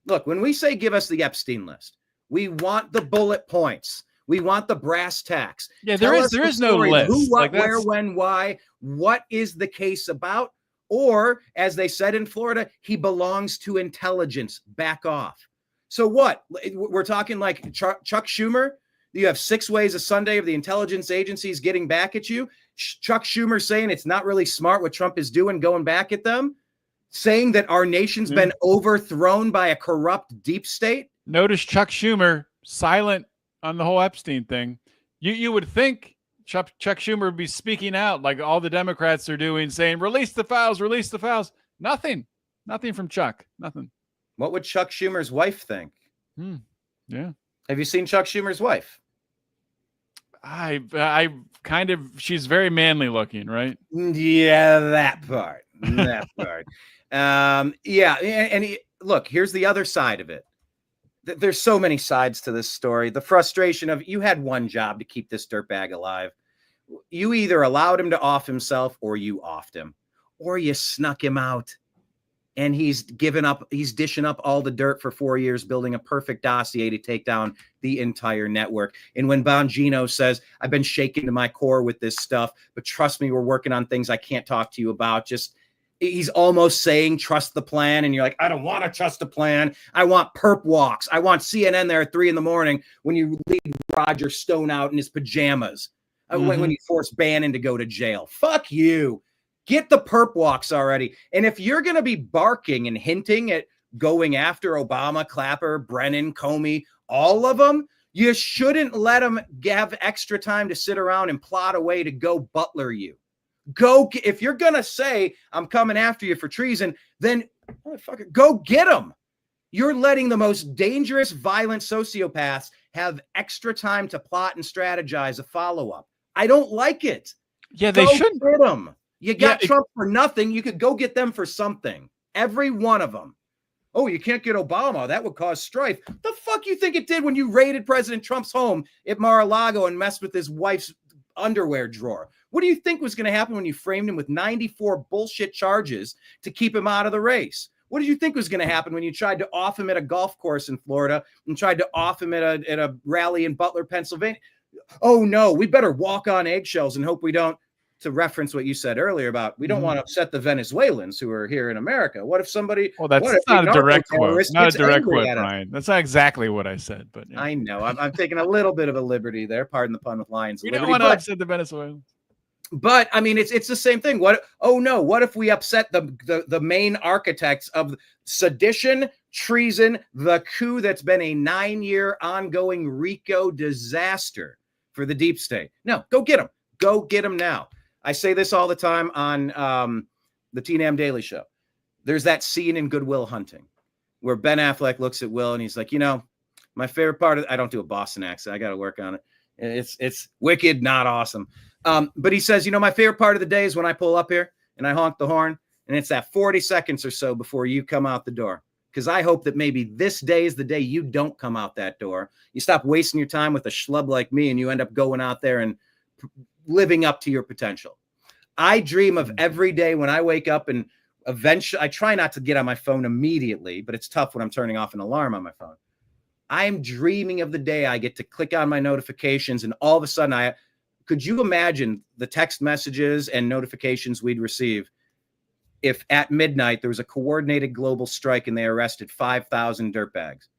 S2: Look, when we say give us the Epstein list, we want the bullet points. We want the brass tacks.
S1: Yeah, there is no list.
S2: Who, what, where, when, why? What is the case about? Or, as they said in Florida, he belongs to intelligence. Back off. So what? We're talking like Chuck Schumer? You have 6 ways a Sunday of the intelligence agencies getting back at you. Chuck Schumer saying it's not really smart what Trump is doing, going back at them. Saying that our nation's been overthrown by a corrupt deep state.
S1: Notice Chuck Schumer silent on the whole Epstein thing. You would think Chuck Schumer would be speaking out like all the Democrats are doing, saying, release the files, release the files. Nothing from Chuck. Nothing.
S2: What would Chuck Schumer's wife think?
S1: Yeah.
S2: Have you seen Chuck Schumer's wife?
S1: I kind of, she's very manly looking, right?
S2: Yeah, that part. Yeah. And look, here's the other side of it. There's so many sides to this story. The frustration of you had one job to keep this dirtbag alive. You either allowed him to off himself or you offed him, or you snuck him out. And he's dishing up all the dirt for 4 years, building a perfect dossier to take down the entire network. And when Bongino says, I've been shaken to my core with this stuff, but trust me, we're working on things I can't talk to you about. He's almost saying, trust the plan. And you're like, I don't want to trust the plan. I want perp walks. I want CNN there at 3 a.m. when you leave Roger Stone out in his pajamas. When you force Bannon to go to jail. Fuck you. Get the perp walks already. And if you're going to be barking and hinting at going after Obama, Clapper, Brennan, Comey, all of them, you shouldn't let them have extra time to sit around and plot a way to go butler you. If you're going to say, I'm coming after you for treason, then motherfucker, go get them. You're letting the most dangerous, violent sociopaths have extra time to plot and strategize a follow-up. I don't like it.
S1: Yeah, they shouldn't.
S2: Get them. You got Trump for nothing. You could go get them for something. Every one of them. Oh, you can't get Obama. That would cause strife. The fuck you think it did when you raided President Trump's home at Mar-a-Lago and messed with his wife's underwear drawer? What do you think was going to happen when you framed him with 94 bullshit charges to keep him out of the race? What did you think was going to happen when you tried to off him at a golf course in Florida and tried to off him at a rally in Butler, Pennsylvania? Oh, no, we better walk on eggshells and hope we don't. To reference what you said earlier about we don't want to upset the Venezuelans who are here in America. What if somebody?
S1: Well, that's not a direct quote. Not a direct quote, Brian. That's not exactly what I said, but yeah.
S2: I know I'm taking a little bit of a liberty there. Pardon the pun with Lions.
S1: We don't want to upset the Venezuelans.
S2: But I mean, it's the same thing. What? Oh no! What if we upset the main architects of sedition, treason, the coup that's been a 9-year ongoing RICO disaster for the deep state? No, go get them. Go get them now. I say this all the time on the TNAM Daily Show. there's that scene in Good Will Hunting where Ben Affleck looks at Will and he's like, my favorite part of, I don't do a Boston accent. I got to work on it. It's wicked, not awesome. But he says, my favorite part of the day is when I pull up here and I honk the horn, and it's that 40 seconds or so before you come out the door. Because I hope that maybe this day is the day you don't come out that door. You stop wasting your time with a schlub like me, and you end up going out there and living up to your potential. I dream of every day when I wake up, and eventually I try not to get on my phone immediately, but it's tough when I'm turning off an alarm on my phone. I'm dreaming of the day I get to click on my notifications, and all of a sudden could you imagine the text messages and notifications we'd receive if at midnight there was a coordinated global strike and they arrested 5,000 dirtbags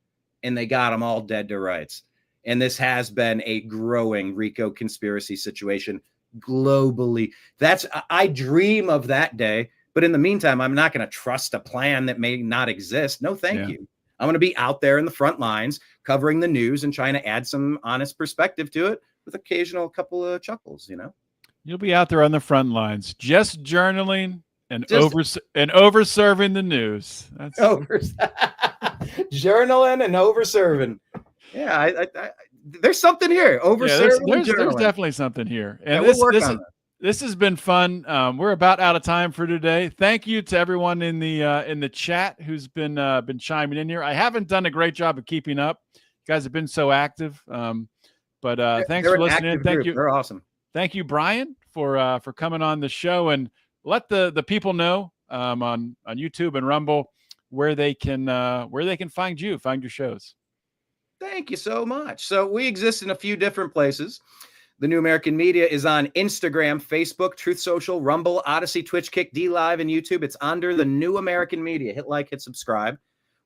S2: and they got them all dead to rights? And this has been a growing RICO conspiracy situation globally. I dream of that day, but in the meantime, I'm not going to trust a plan that may not exist. No, thank you. I'm going to be out there in the front lines covering the news and trying to add some honest perspective to it with occasional couple of chuckles,
S1: You'll be out there on the front lines, just journaling and over-serving the news. That's
S2: journaling and over-serving. Yeah, there's something here. Over-serving.
S1: There's definitely something here. And this has been fun. We're about out of time for today. Thank you to everyone in the chat who's been chiming in here. I haven't done a great job of keeping up. You guys have been so active. But thanks for listening. Thank you.
S2: They're awesome.
S1: Thank you, Brian, for coming on the show, and let the people know on YouTube and Rumble where they can find your shows.
S2: Thank you so much. So we exist in a few different places. The New American Media is on Instagram, Facebook, Truth Social, Rumble, Odyssey, Twitch, Kick, DLive, and YouTube. It's under the New American Media. Hit like, hit subscribe.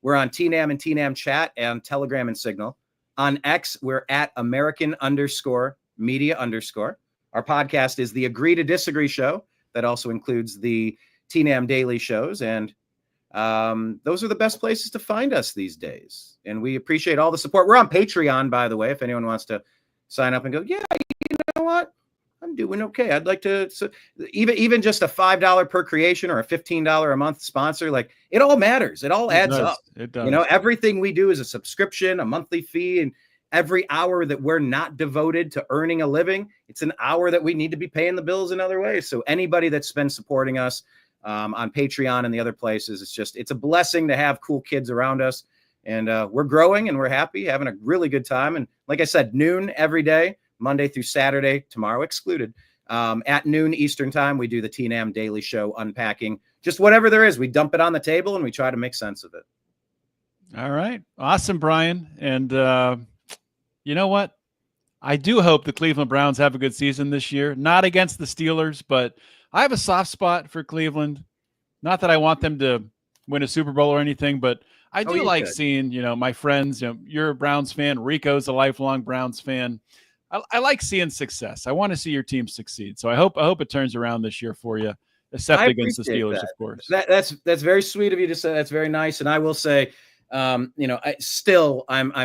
S2: We're on TNAM and TNAM Chat and Telegram and Signal. On X, we're at American_Media_. Our podcast is the Agree to Disagree show. That also includes the TNAM daily shows. And those are the best places to find us these days. And we appreciate all the support. We're on Patreon, by the way, if anyone wants to sign up and go, yeah, you know what? I'm doing okay. I'd like to, even just a $5 per creation or a $15 a month sponsor, like it all matters. It all adds up.
S1: It does.
S2: Everything we do is a subscription, a monthly fee, and every hour that we're not devoted to earning a living, it's an hour that we need to be paying the bills in other ways. So anybody that's been supporting us on Patreon and the other places, it's a blessing to have cool kids around us. And we're growing and we're happy, having a really good time. And like I said, noon every day, Monday through Saturday, tomorrow excluded. At noon Eastern time, we do the TNAM Daily Show unpacking. Just whatever there is, we dump it on the table and we try to make sense of it.
S1: All right. Awesome, Brian. And you know what? I do hope the Cleveland Browns have a good season this year. Not against the Steelers, but I have a soft spot for Cleveland. Not that I want them to win a Super Bowl or anything, but I do like seeing, my friends, you're a Browns fan. Rico's a lifelong Browns fan. I like seeing success. I want to see your team succeed. So I hope it turns around this year for you, except against the Steelers, of course.
S2: That's very sweet of you to say. That's very nice. And I will say, I'm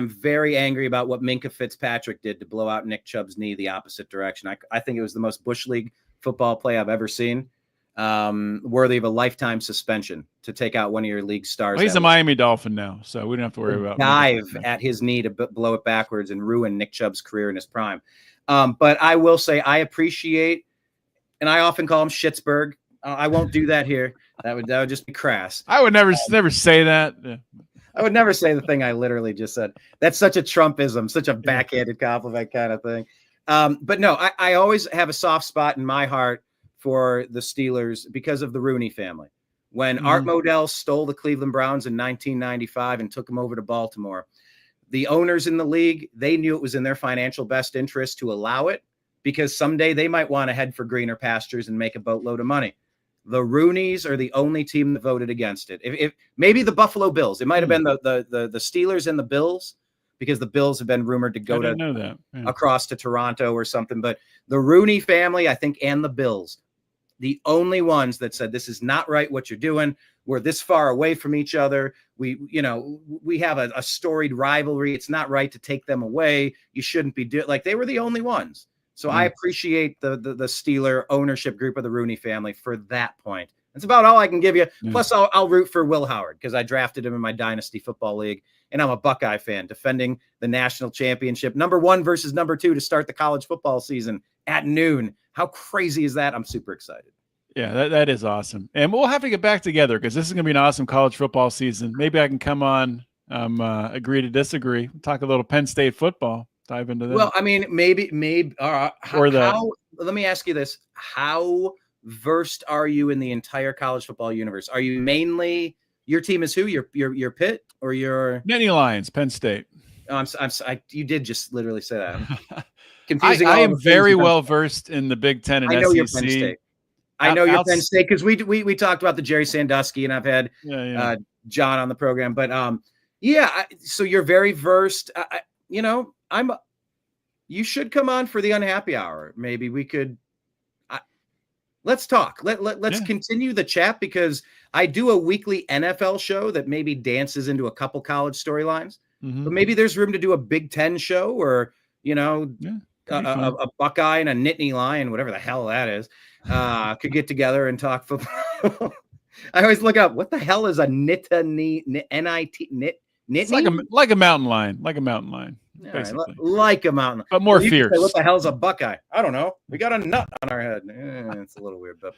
S2: very angry about what Minkah Fitzpatrick did to blow out Nick Chubb's knee the opposite direction. I think it was the most Bush League football play I've ever seen. Worthy of a lifetime suspension to take out one of your league stars.
S1: Well, he's a Miami Dolphin now, so we don't have to worry about
S2: dive at his knee to blow it backwards and ruin Nick Chubb's career in his prime. But I will say I appreciate, and I often call him Schittsburg. I won't do that here. That would just be crass.
S1: I would never say that. Yeah.
S2: I would never say the thing I literally just said. That's such a Trumpism, such a backhanded compliment kind of thing. But no, I always have a soft spot in my heart for the Steelers because of the Rooney family. When Art Modell stole the Cleveland Browns in 1995 and took them over to Baltimore, the owners in the league, they knew it was in their financial best interest to allow it because someday they might want to head for greener pastures and make a boatload of money. The Rooneys are the only team that voted against it. If maybe the Buffalo Bills, it might have been the Steelers and the Bills, because the Bills have been rumored to go across to Toronto or something. But the Rooney family, I think, and the Bills, the only ones that said, this is not right what you're doing. We're this far away from each other. We have a storied rivalry. It's not right to take them away. You shouldn't be doing like they were the only ones. So I appreciate the Steeler ownership group of the Rooney family for that point. That's about all I can give you.
S1: Yeah.
S2: Plus, I'll root for Will Howard because I drafted him in my Dynasty Football League, and I'm a Buckeye fan, defending the national championship. Number 1 versus number 2 to start the college football season at noon. How crazy is that? I'm super excited.
S1: Yeah, that is awesome. And we'll have to get back together because this is going to be an awesome college football season. Maybe I can come on, agree to disagree, talk a little Penn State football, dive into that.
S2: Well, I mean, maybe let me ask you this. How versed are you in the entire college football universe? Are you mainly, your team is who? Your Pitt or your
S1: Nittany Lions, Penn State?
S2: Oh, you did just literally say that. Confusing.
S1: I am very well versed in the Big Ten and
S2: I know
S1: SEC.
S2: you're Penn State. I know you're Penn State because we talked about the Jerry Sandusky, and I've had John on the program. But so you're very versed. You should come on for the unhappy hour. Maybe we could. Let's talk. Let's continue the chat because I do a weekly NFL show that maybe dances into a couple college storylines.
S1: Mm-hmm.
S2: But maybe there's room to do a Big Ten show or, a Buckeye and a Nittany Lion, whatever the hell that is, could get together and talk football. I always look up, what the hell is a Nittany?
S1: It's like a mountain lion, like a mountain lion.
S2: Right, like a mountain,
S1: but more fierce.
S2: What the hell's a Buckeye? I don't know. We got a nut on our head. It's a little weird, but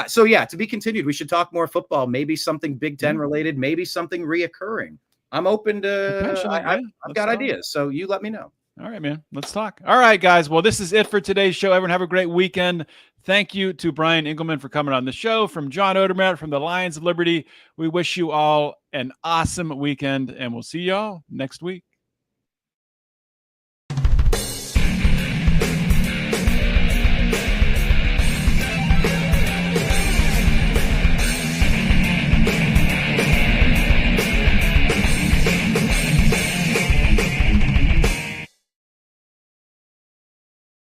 S2: So to be continued. We should talk more football. Maybe something Big Ten related. Maybe something reoccurring. I'm open to. I've got ideas. So you let me know.
S1: All right, man. Let's talk. All right, guys. Well, this is it for today's show. Everyone have a great weekend. Thank you to Brian Engelman for coming on the show. From John Odermatt from the Lions of Liberty, we wish you all an awesome weekend, and we'll see y'all next week.